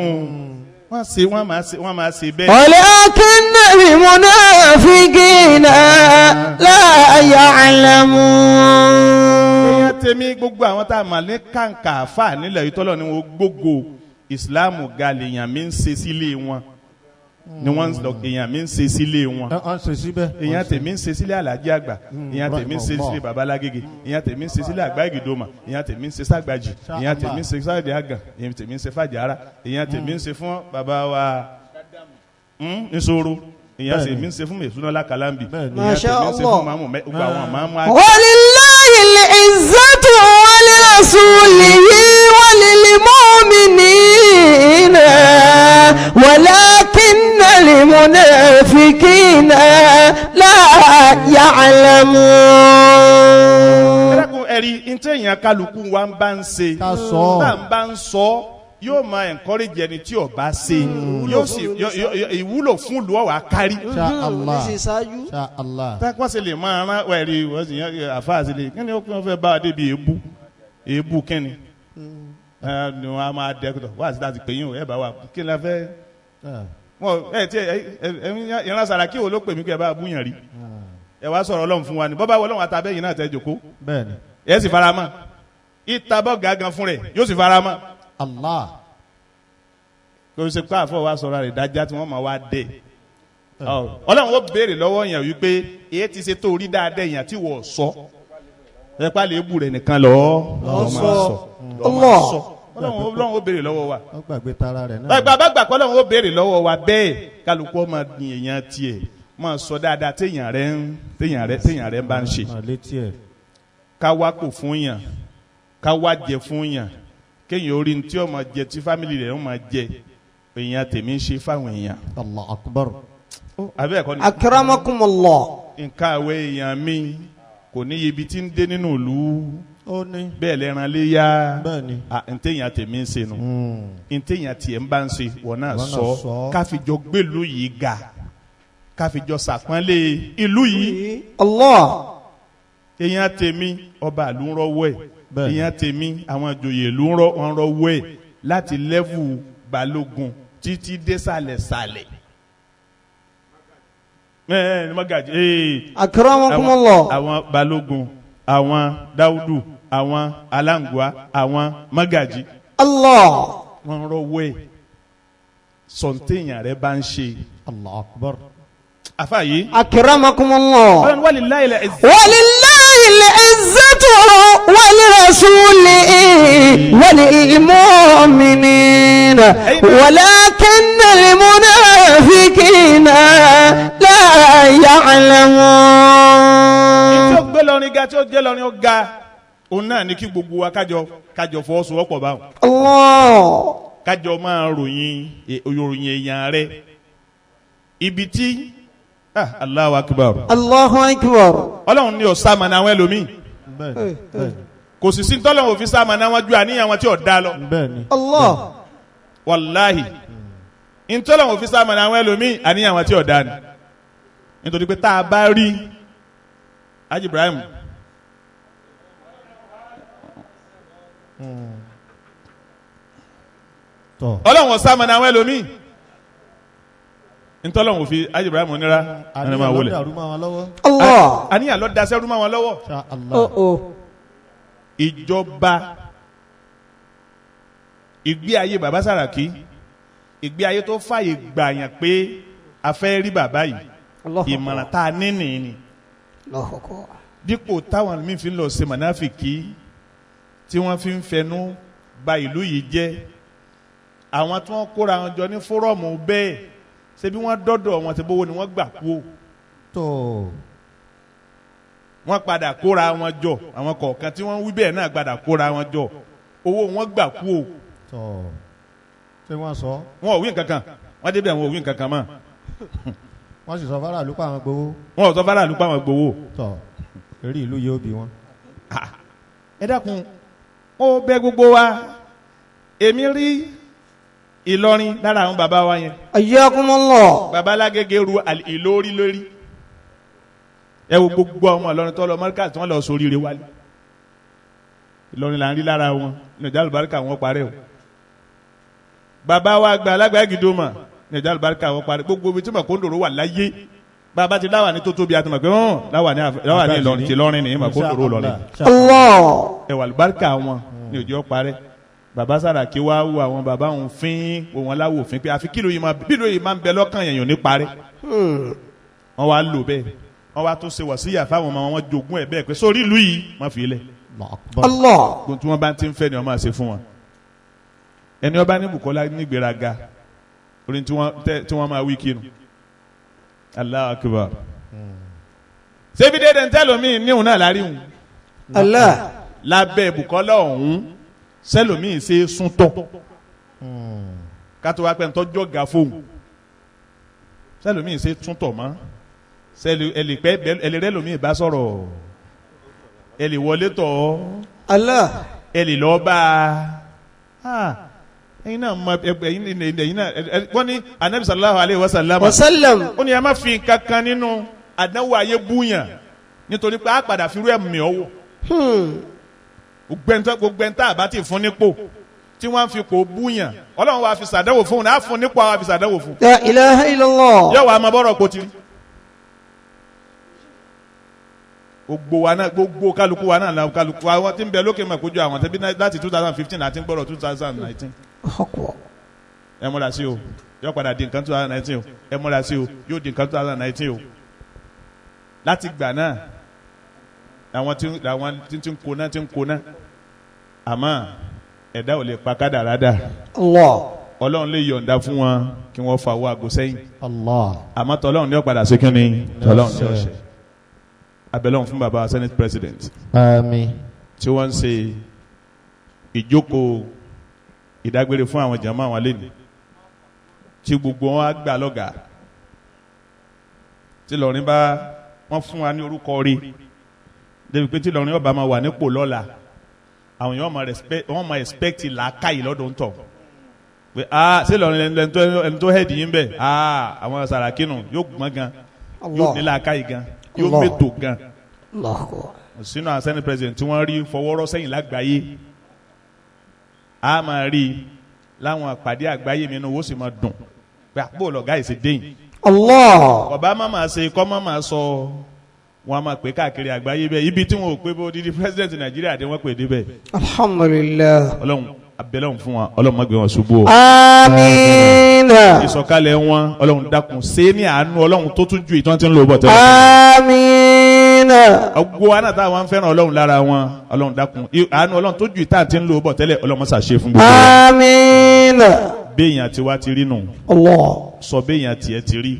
wọ́n máa ṣe bẹ́ẹ̀. ولكن المنافقين لا يعلمون. èèyàn tèmi gbogbo àwọn tá a mà ní kàǹkà àfà nílẹ̀ yìí tọ́lọ̀ ni wọ́n gbogbo ìsìláàmù ga lèèyàn mi ń ṣe sílé wọn ni wọ́n ń sọ èèyàn mi ń ṣe sílé wọn. ẹ ṣe síbẹ̀. èèyàn tèmi ń ṣe sílé Àlàjí Àgbà èèyàn tèmi ń ṣe sílé Babalágége èèyàn tèmi ń ṣe sílé Àgbá Ìgìdòmà èèyàn tèmi ń ṣe Sàgbàjì èèyàn tèmi ń ṣe Sáàdì Àgàn èèyàn tèmi ń ṣe Fàjàrà èèyàn tèmi ń ṣe fún bàbá wa Nísòro èèyàn tèmi ń ṣe fún Mẹ̀súnà Lákàlámbì èèyàn tèmi ń ṣe fún màmú gbogbo àwọn màmú àgbà. ولله العزة ولرسوله وللمؤمنين ولكن المنافقين لا يعلمون. ẹ̀rí ntẹ̀yìn kálukú wa ń bá ń ṣe tá ń bá ń sọ yóò máa encourage ẹni tí ó bá ṣe yóò sì ìwúlò fún ìlú ọ̀wà kárí. Insha Allah. wọ́n sì lè máa rán ẹ̀rí wọ́n sì yàn àfáà sí lè kí ni wọ́n fẹ́ bá a débi èébú kí ni wọ́n á máa dẹ́kutọ̀ wọ́n àti láti pè yín o ẹ̀ bá wà kí ni la fẹ́ wọ́n ìran Sàràkí wo ló pè mí kí ẹ bá búyàn rí ẹ wá sọ̀rọ̀ Ọlọ́run fún wa ni bọ́bá wọlọ́run àtàbẹ́yìn náà tẹ́ jòkó ẹ sì fara mọ́ ìtabọ̀ gàgàn fún rẹ̀ yóò sì fara mọ́. Allah. kò ṣe pé àfọ wa sọ̀rọ̀ rẹ̀ dájá tí wọ́n máa wá dé ọlọ́run ó béèrè lọ́wọ́ yẹn wípé èyí ti ṣe tó rí dáadáa yẹn tí wọ́n sọ ẹ pa lè bù rẹ̀ nìkan lọ́ọ́ máa sọ ọlọ́run ó béèrè lọ́wọ́ wa ó gbàgbé tara rẹ̀ náà. bàbá gbà pé ọlọ́run ó béèrè lọ́wọ́ wa bẹ́ẹ̀ kálukú ọmọ èèyàn tiẹ̀ máa sọ dáadáa téèyàn rẹ̀ ń bá ń ṣe ká wá kò fún yàn ká wá jẹ fún yàn kéèyàn orí tí ọmọ jẹ tí fámìlì rẹ̀ ń máa jẹ èèyàn tèmi ń ṣe fáwọn èèyàn. Allah akbar. àbẹ́ ẹ̀kọ́ ni. akramakumullah. nǹkan àwẹ̀ èèyàn mi kò ní ibi tí ń dé nínú ìlú ó ní. bẹ́ẹ̀ lẹ́ran lé yá bẹ́ẹ̀ni. ntẹ̀yàn tèmi ń ṣe nu ntẹ̀yàn tiẹ̀ ń bá ń ṣe wọ́n náà sọ káfíjọ gbèlú yìí ga káfíjọ sàpọ́nlé ìlú yìí. Allah. èèyàn tèmi ọba ìlú ń rọ́wọ́ ẹ̀ èèyàn tèmi àwọn ìjòyè ìlú ń rọ́wọ́ ẹ̀ láti lẹ́vù balógun títí dé sàlẹ̀sàlẹ̀. ní Magaji. akramakumullah. àwọn balógun àwọn Dáúdù àwọn Aláǹgbá àwọn Magaji. Allah. wọ́n rọ́wọ́ ẹ̀ sọ̀ǹtẹ̀yàn rẹ̀ bá ń ṣe. Allah akbar. àfa yìí. akramakumullah. walillahi al-izzatu. walillahi al-izzatu walirasulihi walilmu'minina walakinna al-munafiqina la ya'lamun. tí ó gbé lọrin ga tí ó jẹ́ lọrin ó ga òun náà ní kí gbogbo wa kájọ fọwọ́sowọ́pọ̀ báwọn. Allah. kájọ máa ròyìn èèyàn rẹ̀ ibi tí Allahu akbar. Allahu akbar. Ọlọ́run ní ọ̀sá màná àwọn ẹlòmíì bẹ́ẹ̀ni bẹ́ẹ̀ni. kò sì sí tọ́lọ́run òfin sá màná wọn ju àníyàn wọn tí ò dá lọ. bẹ́ẹ̀ni. Allah. wàláhì ntọ́lọ́run òfin sá màná àwọn ẹlòmíì àníyàn wọn tí ò dá ni nítorí pé tá a bá rí Haji Ibrahim Ọlọ́run ọ̀sá màná àwọn ẹlòmíì ntọ́lọ́run òfin Haji Ibrahim nira ẹni máa wọlé Allah. àníyàn ló daṣẹ́ rú mọ́ wọn lọ́wọ́. ìjọba ìgbé ayé bàbá Sàràkí ìgbé ayé tó fàyè gbàyàn pé a fẹ́ rí bàbá yìí ìmọ̀ràn tá a ní nìyí dípò táwọn míì fi ń lọ ṣe mọ̀náfìkì tí wọ́n fi ń fẹnu ba ìlú yìí jẹ́ àwọn tí wọ́n kóra wọn jọ ní fórọ̀mù bẹ́ẹ̀ ṣe bí wọ́n dọ́dọ̀ wọn ti bówó ni wọ́n gbà kú o. wọ́n padà kóra wọn jọ àwọn kọ̀ọ̀kan tí wọ́n wí bẹ́ẹ̀ náà padà kóra wọn jọ owó wọn gbà kú o. ṣé wọ́n sọ. wọn ò wí nǹkan kan wọ́n débẹ̀ wọn ò wí nǹkan kan mọ́. wọ́n sì sọ faraàlú pa àwọn gbowó. wọn ò sọ faraàlú pa àwọn gbowó. eré ìlú yóò bí wọn. ẹ dákun ó bẹ̀ gbogbo wa èmi rí Ìlọrin lára àwọn bàbá wa yẹn. ayyakumullah. bàbá Alágége ru Ìlọrí lórí ẹ wo gbogbo ọmọ Ìlọrin tó lọ mọ́ríkà tí wọ́n lọ sórí rẹ̀ wálé Ìlọrin là ń rí lára wọn nàìjíríà àlùbáríkà wọn parẹ́ o. bàbá wa gba alágbàá gidoma nàìjíríà àlùbáríkà wọn parẹ́ gbogbo ibi tí mo kó ń dòrò wà láyé bàbá ti láwà ní tó tóbi àti mọ̀ pé láwà ní Ìlọrin ti lọ́rin ní mọ̀ kó ń dòrò lọ́rin. ẹ wà àlùbáríkà wọn ní òjò parẹ́ bàbá Sàràkí wá wù àwọn bàbá òun fín òun aláwò fín pé àfi kílò yìí máa ń bẹ lọ́kàn yẹn ní parẹ́ wọ́n wá lò bẹ́ẹ̀ wọ́n wá tún ṣe wàsíyà fáwọn ọmọ wọn jogún ẹ̀ bẹ́ẹ̀ pé sórí ìlú yìí má fi ilẹ̀. Allah. gbogbo tí wọ́n bá ti ń fẹ́ ni wọ́n máa ṣe fún wọn. ẹni ọba ní Bùkọ́lá nígbèraga orin tí wọ́n máa wí kínu. Allahu akbar. ṣébi dédé ń tẹ́lómi níhùn náà lárí hùn. Allah. lábẹ́ Bùkọ́lá ọ̀hún sẹ́lómi ṣe súntọ̀. kátó wá pẹ́ ń tọ́jọ́ ga fóun sẹ́lómi ṣe túntọ̀ mọ́ sẹ́lẹ̀ ẹlẹ́rẹ́ lomi bá sọ̀rọ̀ ẹlẹ́ wọlé tọ̀ Allah. ẹlẹ́ lọ́ọ́ bá a ẹ̀yin náà mọ ẹ̀yin náà wọ́n ní anabi sallallahu alayhi wa sallam ó ní ẹ má fi kankan nínú àdánwò ayé búyàn nítorí pé a padà fi rú ẹ̀ mì ọ́ wò gbogbo ẹ̀ńtà àbá ti fún nípò tí wọ́n fi kò búyàn Ọlọ́run wa fi sàdánwò fún un náà fún nípò àwọn fi sàdánwò fún. La ilaha illallah. yóò wá máa bọ́rọ̀ kò tiri. gbogbo wa náà gbogbo kálukú wa náà kálukú wa tí ń bẹ lókè mọ̀ kójú àwọn tẹ́bí láti 2015 àti ń gbọ́rọ̀ 2019. ẹ múra sí o yóò padà di nǹkan 2019 o ẹ múra sí o yóò di nǹkan 2019 o láti gbà náà àwọn tí ń koná àmọ́ ẹ̀dá ò lè pa kádàrá dà ọlọ́run lè yọ̀ǹda fún wọn kí wọ́n fa owó àgọ́ sẹ́yìn àmọ́ tọ́lọ́run ní ọ̀padà sí kínní tọ́lọ́run ní ọ̀ṣẹ́ abẹ́lọ́run fún bàbá senate president àmín tí wọ́n ń ṣe ìjókòó ìdágbére fún àwọn jàmáà àwọn lẹ́nu tí gbogbo wọn á gbà lọ́gàá tí lọ́rin bá wọ́n fún wa ní orúkọ rí débi pé tí lọ́rin ọba máa wà nípò lọ́la àwọn èèyàn wọ́n máa expect làákàyè lọ́dún tọ̀ pé ṣé lọ́rin ẹni tó hẹ́ẹ̀dì yín bẹ̀ àwọn Sàràkínù yóò gbọ́n gan yóò ní làákàyè gan yóò mẹ́tò gan sínú àwọn senate president tí wọ́n rí fọwọ́rọ́ sẹ́yìn lágbàáyé a máa rí láwọn àpàdé àgbáyé mi inú owó sì máa dùn pé àpò lọ́gá ìṣe déyìn. ọba máa ṣe kọ́ máa sọ wọn a máa pè káàkiri àgbáyé bẹ́ẹ̀ ibi tí wọn ò pé bó dídí president Nàìjíríà dé wọ́n pè dé bẹ́ẹ̀. alhamdulilayi. ọlọ́run abẹ́lẹ́hùn fún wa ọlọ́run má gbé wọn ṣubú o. amiina. ìsọ̀kalẹ̀ wọn ọlọ́run dákun ṣe ní àánú ọlọ́run tó tún ju ìtàn tí ń lò bọ̀ tẹ́lẹ̀. amiina. ọgbó wa náà táwọn ń fẹ́ràn ọlọ́run lára wọn ọlọ́run dákun àánú ọlọ́run tó ju ìtàn tí ń lò bọ̀ tẹ́lẹ̀ ọlọ́run má ṣàṣe fún gbogbo. amiina. béèyàn tiwa ti rí nù. Allah. sọ béèyàn tiẹ̀ ti rí.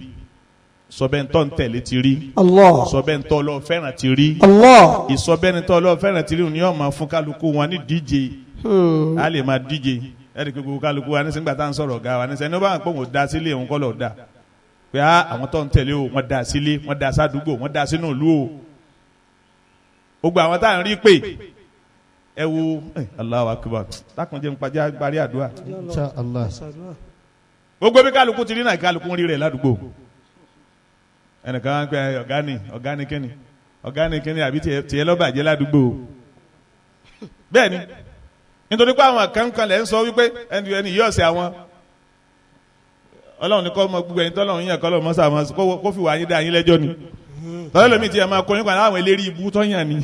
sọ bẹ́ẹ̀ ń tọ́ ń tẹ̀lé ti rí. Allah. sọ bẹ́ẹ̀ ń tọ́ lọ fẹ́ràn ti rí. Allah. ìsọ bẹ́ẹ̀ ń tọ́ lọ fẹ́ràn ti rí ni yóò máa fún kálukú wọn ní díje. a lè máa díje ẹ̀rí pé gbogbo kálukú wa ní sìgbà tá à ń sọ̀rọ̀ ọ̀gá wa ní sẹ́ni ó bá ń pọ̀ wọ́n da sílé òun kọ́ lọ́ọ́ da pé àwọn tó ń tẹ̀lé o wọ́n da sílé wọ́n da sádùúgbò wọ́n da sínú ìlú o gbogbo àwọn tá à ń rí pé ẹ wo Allahu Akbar lákùnjẹ́ ń pàjá parí àdúrà Insha Allah. gbogbo bí kálukú ti rí náà kálukú ń rí rẹ̀ ládùúgbò ẹnìkan wá ń pẹ́ ọ̀gá ni kíni àbí tiẹ̀ lọ́bàjẹ́ ládùúgbò bẹ́ẹ̀ ni nítorí pé àwọn kankan lẹ́ ń sọ wípé ẹni yóò ṣe àwọn ọlọ́run ní kọ́ ọmọ gbogbo ẹni tọ́lọ́run yẹn kọ́ lọ́mọ sàmọ́ kó fi wà yín dá yín lẹ́jọ́ ni tọ́lọ́ lómi ti ẹ̀ máa kọ́ nípa àwọn eléré ibú tọ́yàn ni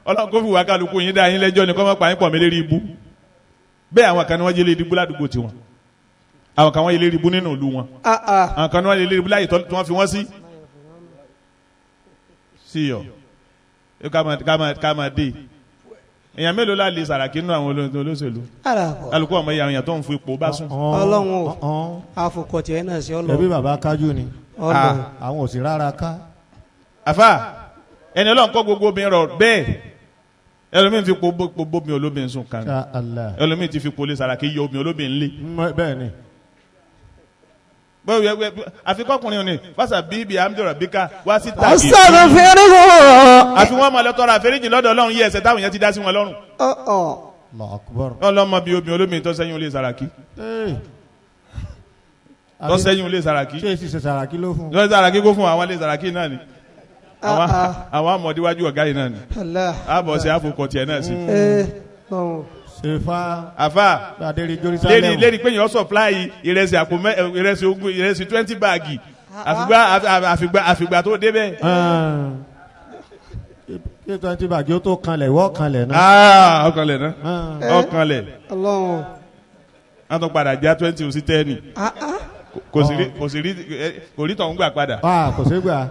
ọlọ́run kó fi wà kálukú yín dá yín lẹ́jọ́ ni kọ́ mọ́ pa yín pọ̀ mí eléré ibú bẹ́ẹ̀ àwọn kan ní wọ́n jẹ́ eléré ibú ládùúgbò tiwọn àwọn kan wọ́n yẹ eléré ibú nínú ìlú wọn àwọn kan ní wọ́n yẹ eléré ibú láyè tí wọ́n fi wọ́n sí síyọ̀ ká máa dé èèyàn mélòó la lè Sàràkí nínú àwọn olóṣèlú kálukú ọmọ èèyàn tó ń fún ipò bá sùn. Ọlọ́run o àfọkọtì ẹ náà sí Ọlọ́run. ẹbí bàbá kájú ni àwọn ò sì rárá ká. àfà ẹni Ọlọ́run kọ́ gbogbo obìnrin rọ bẹ́ẹ̀ ẹlòmíín fi po bómi olóbìnrin sùn kan ẹlòmíín ti fi polé Sàràkí yọ omi olóbìnrin lé. bẹ́ẹ̀ ni. àfikọ́kùnrin ni fásitì bíbí amúdọ̀rọ̀ bíkà wá sí tàbí. ọ̀sán fẹ́rẹ́ wọ̀. àfi wọ́n máa lọ tọrọ àforíjì lọ́dọ̀ Ọlọ́run yí ẹ̀ṣẹ̀ táwọn yẹn ti dá sí wọn lọ́rùn. ọlọ́mọ bíi obìnrin olómi tó sẹ́yìn olè Sàràkí. tó sẹ́yìn olè Sàràkí. ṣé èsì ṣe Sàràkí ló fún. lọ́dọ̀ Sàràkí kó fún àwọn olè Sàràkí náà ni. àwọn amọ̀díwájú ọ̀gá yìí náà ni. àbọ̀ sí àfọkọ̀ tiẹ̀ náà sí. àfà lérí pé yẹn supply ìrẹsì àpò ìrẹsì ogún ìrẹsì 20 báàgì àfìgbà tó débẹ̀. kí 20 báàgì ó tó kanlẹ̀ ìwọ́ kanlẹ̀ náà. ọkànlẹ̀ náà ọkànlẹ̀ wọ́n tún padà já 20 sí 10 kò rí tọ̀hún gbà padà. kò sí gbà.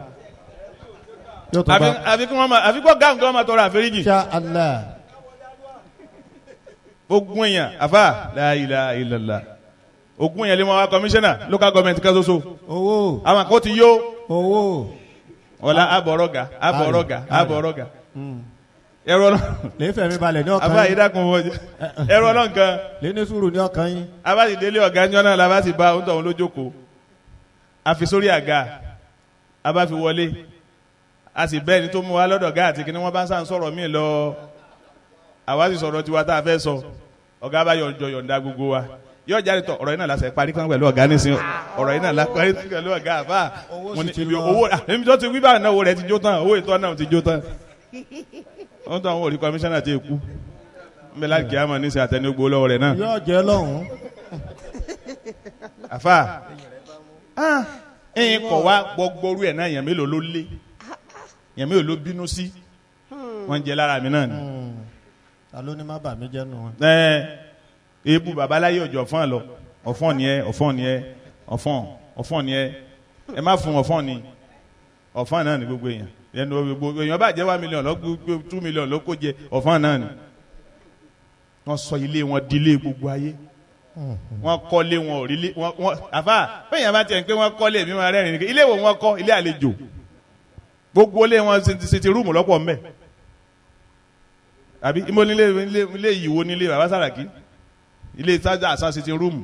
àfikún gáàmù kí wọ́n máa tọrọ àforíjì. Insha Allah. ogun èèyàn àfà la ilaha illallah ogun èèyàn lè mọ wa commissioner local government kan ṣoṣo owó àwọn kan ti yó owó ọ̀la abọ̀rọ̀gà ẹ̀rọ ọlọ́run lè fẹ̀mí balẹ̀ ní ọkàn yín àfà ìdákun wọ́n ẹ̀rọ ọlọ́run kan lè ní sùúrù ní ọkàn yín. abáti délé ọ̀gá ńjọ́ náà labá ti bá oúnjẹ òun lójókòó àfi sórí àga abá fi wọlé a sì bẹ́ẹ̀ ni tó mú wa lọ́dọ̀ ọ̀gá àti kíní wọ́n bá ń sàn sọ̀rọ̀ míì lọ àwa sì sọ̀rọ̀ tiwa tá a fẹ́ sọ ọ̀gá bá yọ̀ǹda gbogbo wa yóò jáde tọ̀ ọ̀rọ̀ yìí náà lásẹ̀ parí kan pẹ̀lú ọ̀gá nísìnyí ọ̀rọ̀ yìí náà lápárí pẹ̀lú ọ̀gá àfà owó èmi tó ti wí báyìí náà owó rẹ̀ ti jó tán owó ìtọ́ náà ti jó tán wọ́n tó àwọn òrí kọmíṣánná ti kú mbẹ́ láti kí á mọ̀ níṣẹ́ àtẹnugbó lọ́wọ́ rẹ̀ náà. yóò jẹ́ lọ́hùn. àfà ẹ̀yin kọ̀ wá gbọ́gbọ́rú ẹ̀ náà yẹn mélòó ló lé yẹn mélòó ló bínú sí wọ́n jẹ lára mi náà ni. ta ló ní má bà mí jẹ́ nù wọn. ebu babaláyé ọjọ́ fún lọ ọ̀fọ́n ni ẹ ọ̀fọ́n ni ẹ ọ̀fọ́n ni ẹ ẹ má fún ọ̀fọ́n ni ọ̀fọ́n náà ni gbogbo èèyàn ẹnu gbogbo èèyàn bá jẹ́ 1 million lọ 2 million ló kó jẹ ọ̀fọ́n náà ni wọ́n sọ ilé wọn di ilé gbogbo ayé wọ́n kọ́lé wọn ò rí lé wọn àfà bẹ́ẹ̀ yẹn bá tiẹ̀ ń pé wọ́n kọ́lé mi máa rẹ́rìn ní ilé wo wọ́n kọ́ ilé àlejò gbogbo ilé wọn ti rúùmù lọ́pọ̀ mbẹ́ àbí ìmọ̀ ilé ìyíwó nílé bàbá Sàràkí ilé sájà àṣà ti rúùmù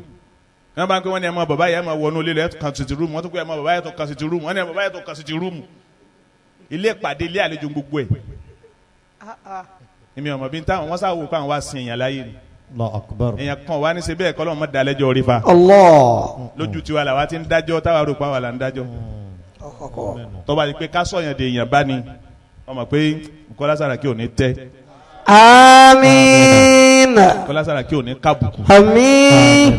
wọ́n bá ń pẹ́ wọ́n ní ẹ̀ mọ bàbá yẹn mọ wọnú ilé rẹ̀ kan ti rúùmù wọ́n tún pẹ́ ẹ̀ mọ bàbá yẹn tó kan ti rúùmù wọ́n ní ẹ̀ bàbá yẹn tó kan ti rúùmù ilé ìpàdé ilé àlejò gbogbo ẹ̀ èmi ọmọ bí n táwọn wọ́n sáwọ́ pé àwọn wá sin èèyàn láyé ni Allahu Akbar. èèyàn kan wá ní ṣe bẹ́ẹ̀ kọ́ lọ́mọ dalẹ́jọ́ orí fa Allah. lójú tiwa làwa ti ń dájọ́ táwa rò pa wà là ń dájọ́ tọ́ba yìí pé ká sọ̀yàn de èèyàn bá ní ọmọ pé Kọ́lá Sàràkí ò ní tẹ́ Àmín. Kọ́lá Sàràkí ò ní kábùkù Àmín.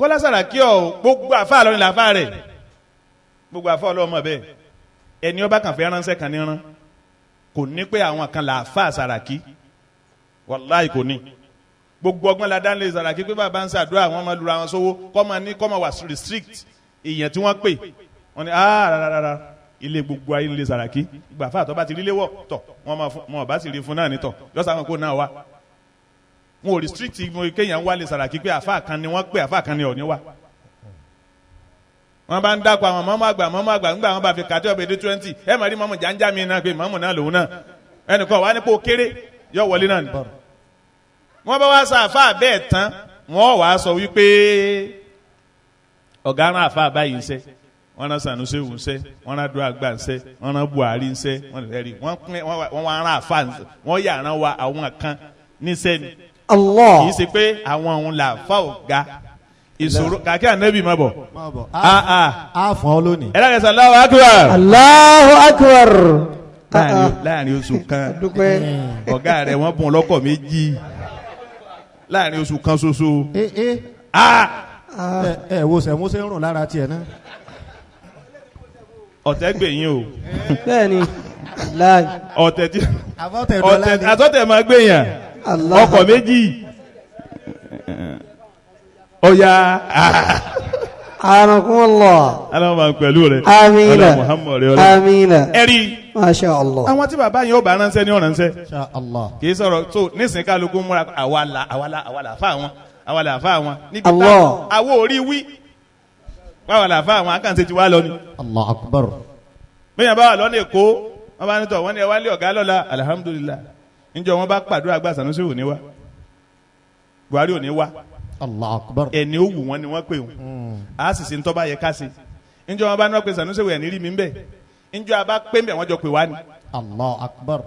Kọ́lá Sàràkí ọ̀ gbogbo àfa lọ́ni làfa rẹ̀ gbogbo àfa ọlọ́mọ bẹ́ẹ̀ ẹni ọba kan fẹ́ ránṣẹ́ kan ní rán kò ní pé àwọn kan làfa Sàràkí wàláì kò ní gbogbo ọgbọ́n la dá lé Sàràkí pé bàbá ń ṣàdúrà wọn máa lura wọn sówó kọ́ máa wà restrict èèyàn tí wọ́n pè wọ́n ní rárá ilé gbogbo ayé lé Sàràkí ìgbà fà tó bá ti rí léwọ̀ tọ̀ wọ́n bá sì rí fún náà nítọ̀ lọ́sàn-án kó náà wá wọn ò restrict kéèyàn wá lé Sàràkí pé àfà kan ni wọ́n pè àfà kan ni ò ní wá wọ́n bá ń dákọ̀ àwọn mọ́mọ́ àgbà ńgbà wọn bá fi kàtí ọ̀bẹ dé 20 ẹ máa rí mọ́mọ́ jàǹjà mi náà pé mọ́mọ́ náà lòun náà ẹnìkan wà nípò kéré yọ wọlé náà ni wọ́n bá wá sa àfáà bẹ́ẹ̀ tán wọ́n wàá sọ wípé ọ̀gá rán àfáà báyìí ń sẹ́ wọ́n rán Sanusi ń sẹ́ wọ́n rán Adó Àgbà ń sẹ́ wọ́n rán Buhari ń sẹ́ wọ́n wá rán àfáà wọ́n yà rán wa àwọn kan níṣẹ́ ni Allah. kì í ṣe pé àwọn òun là fà ọ̀gá ìṣòro kàkí ànábì má bọ̀ a fún ọ lónìí. ẹ lára ẹsẹ̀ Allahu Akbar Allahu Akbar. láàrin oṣù kan ọ̀gá rẹ̀ wọ́n bùn lọ́kọ̀ méjì láàrin oṣù kan ṣoṣo. wo sẹ̀mú ṣe ń rùn lára tiẹ̀ náà. ọ̀tẹ̀ gbẹ̀yìn o. bẹ́ẹ̀ni láì. ọ̀tẹ̀ tí àbọ̀tẹ̀ àtọ̀tẹ̀ máa gbẹ̀yàn ọkọ̀ méjì. ọ̀ya. Anakumullah. aláwọ̀ máa ń pẹ̀lú rẹ̀. Amina. ọlọ́run Muhammad rẹ̀ ọlọ́run. Amina. ẹ̀rí. Masha Allah. àwọn tí bàbá yẹn ó bá ránṣẹ́ ní ọ̀ránṣẹ́. Insha Allah. kì í sọ̀rọ̀ tó nísìnyí kálukú múra àwa là fà wọn àwa là fà wọn. níbi Allah. àwọ̀ orí wí. wàá là fà wọn àkànṣe ti wá lọ ni. Allahu Akbar. bẹ́ẹ̀ bá wà lọ́nà èkó wọ́n bá ní tọ̀ wọ́n ní ẹ wá lé ọ̀gá lọ́la alhamdulillah níjọ́ wọn bá pàdúrà gba Sanusi ò ní wá Buhari ò ní wá Allahu Akbar. ẹni ó wù wọ́n ni wọ́n pè wọ́n a sì ṣe ń tọ́ bá yẹ ká ṣe níjọ́ wọn bá ní wọ́n pe Sanusi wẹ̀ ní rí mi ń bẹ̀ níjọ́ a bá pé mbẹ̀ wọ́n jọ pè wá ni Allahu Akbar.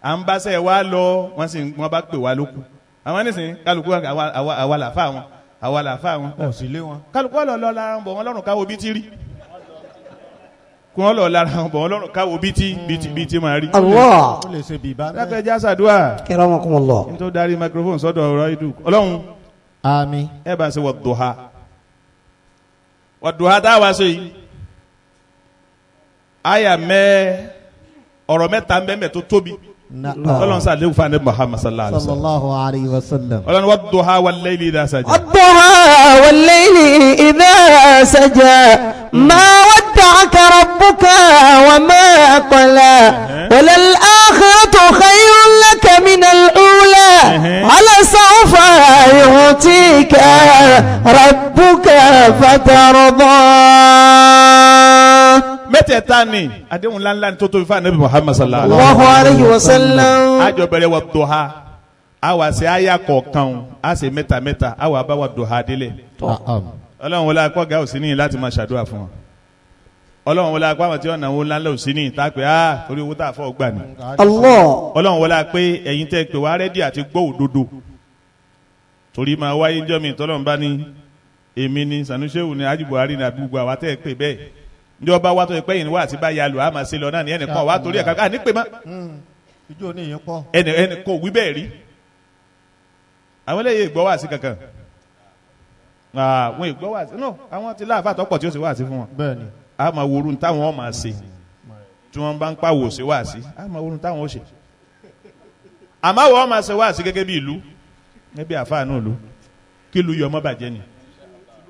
à ń bá sẹ́ wá lọ wọ́n bá pè wá lóku àwọn nísìnyí kálukú àwa làfà wọn àwa làfà wọn ọ̀ sí lé wọn. kálukú ọ̀lọ́ lára ń bọ̀ wọ́n lọ́rùn káwọ́ bí ti rí kí wọ́n lọ lára ń bọ̀ wọ́n lọ́rùn káwọ́ bí ti máa rí. Allah. ó lè ṣe bìbá bẹ́ẹ̀. láfẹ́ já sàdúrà Kiramakumullah. n tó darí microphone sọ́dọ̀ ọ̀rọ̀ ìdù ọlọ́run àmín. ẹ bá ń ṣe wàdùhà tá a wá ṣe yìí àyà ọ̀rọ̀ mẹ́ta mẹ́mẹ́ tó tóbi ọlọ́run sàlẹ̀ fún anabi Muhammad sallallahu alayhi wa sallam. ọlọ́run wàdùhà wal-layli idha saja. والضحى والليل إذا سجى ما ودعك ربك وما قلى وللآخرة خير لك من الأولى ولسوف يعطيك ربك فترضى. mẹ́tẹ̀ẹ̀ta ni àdéhùn ńláńlá ni tó tóbi fún anabi Muhammad sallallahu الله عليه وسلم. àjọ bẹ̀rẹ̀ wàdùhà àwa ṣe àyà kọ̀ọ̀kan a ṣe mẹ́ta àwa bá wàdùhà délẹ̀. ọlọ́run wọlé akọ́ ga òsínì yìí láti máa ṣàdúrà fún wọn ọlọ́run wọlé akọ́ àwọn tí wọ́n náwó ńláńlá òsínì yìí tá a pè á torí owó tá a fọ́ gbà ní. Allah. ọlọ́run wọlé pé ẹ̀yin tẹ́ pé wá rẹ́dí àti gbọ́ òdodo torí máa wáyé ńjọ́ mi tọ́lọ́run bá ní èmi ni Sanusi ní Haji Buhari ní àdúgbò àwa tẹ́ pé bẹ́ẹ̀ ǹjọ́ bá wá tó pé yìí wá àti bá yà lò á máa ṣe lọ náà ní ẹnìkan wá torí ẹ̀ka ní pé má ìjọ ní ìyẹn pọ̀. ẹnìkan wí bẹ́ẹ̀ rí àwọn eléyìí gbọ́ wá sí kankan àwọn ìgbọ́ wá sí no àwọn ti láàfà tọ́pọ̀ tí ó sì wá sí fún wọn. bẹ́ẹ̀ni. a máa wo orun táwọn máa ṣe tí wọ́n bá ń pàwọ̀ sí wá sí a máa wo orun táwọn ó ṣe. àmọ́ wọ́n máa ṣe wá sí gẹ́gẹ́ bí ìlú gẹ́gẹ́ bí àfáà náà lù kí lu yọ ọmọ bàjẹ́ ni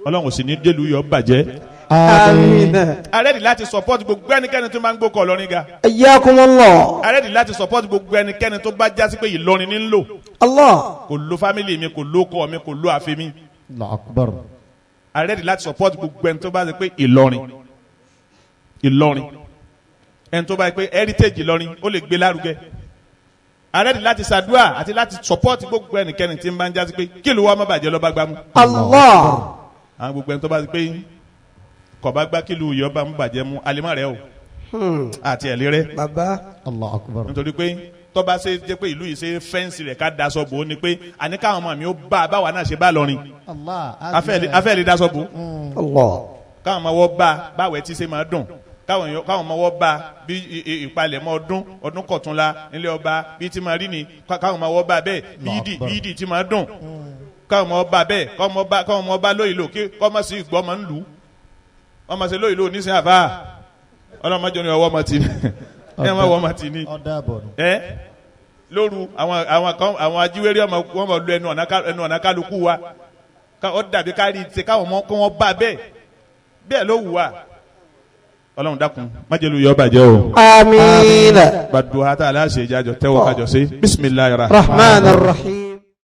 ọlọ́run sì ní délu yọ bàjẹ́. àmín. arẹ́dì láti support gbogbo ẹnikẹ́ni tó máa ń gbókọ̀ Ìlọrin ga. ayyakumullah. arẹ́dì láti support gbogbo ẹnikẹ́ni tó bá jásí pé Ìlọrin ní ń lò. Allah. kò lo family mi kò lo kọ mi kò lo àfẹ mi. Allahu Akbar. arẹ́dì láti support gbogbo ẹni tó bá jásí pé Ìlọrin ẹni tó bá jásí pé heritage Ìlọrin ó lè gbé lárugẹ. arẹ́dì láti ṣàdúrà àti láti support gbogbo ẹnikẹ́ni tí ń bá ń jásí pé kí ló wá má bàjẹ́ lọ́ba gbámú. Allah. àwọn gbogbo ẹni tó bá jásí pé kọba gbá kílù yọba ń bàjẹ́ mu alimọ̀ rẹ o àti ẹ̀lẹ́ rẹ baba. Allahu Akbar. nítorí pé tọ́ba ṣe jẹ́ pé ìlú yìí ṣe fẹ́ǹsì rẹ̀ ká daṣọ bò ó ni pé àní káwọn ọmọ mi ó bá a báwa náà ṣe bá lọrin Allah. afẹ́ lè daṣọ bò ó Allah. káwọn ọmọ wọ́ bá a báwẹ̀ tí ṣe máa dùn káwọn ọmọ wọ́ bá a bí ìpalẹ̀mọ́ ọdún kọ̀túnla nílé ọba bí ti máa rí ni káwọn ọmọ wọ́ bá a bẹ́ẹ̀ bídì tí máa dùn káwọn ọmọ bá a bẹ́ẹ̀ káwọn ọmọ bá lóyìnlò kí kọ́mọ sí ìgbọ́ ọmọ ń lù ú ọmọ ṣe lóyìnlò oníṣẹ́ àbá ọlọ́mọdé ni ọwọ́ ọmọ ti ní ẹ máa wọ ọmọ ti ní ẹ lóru àwọn ajíwérí ọmọ wọn mọ lu ẹnu ọ̀nà kálukú wa ọ dàbí kárí ṣe káwọn ọmọ kọ́ wọn bá bẹ́ẹ̀ ló wù wá ọlọ́run dákun májèlú yọ bàjẹ́ o. àmín. gbàdúrà tá a láṣẹ ìjájọ tẹ́wọ́ kájọ sí bismillahir rahmanir rahim.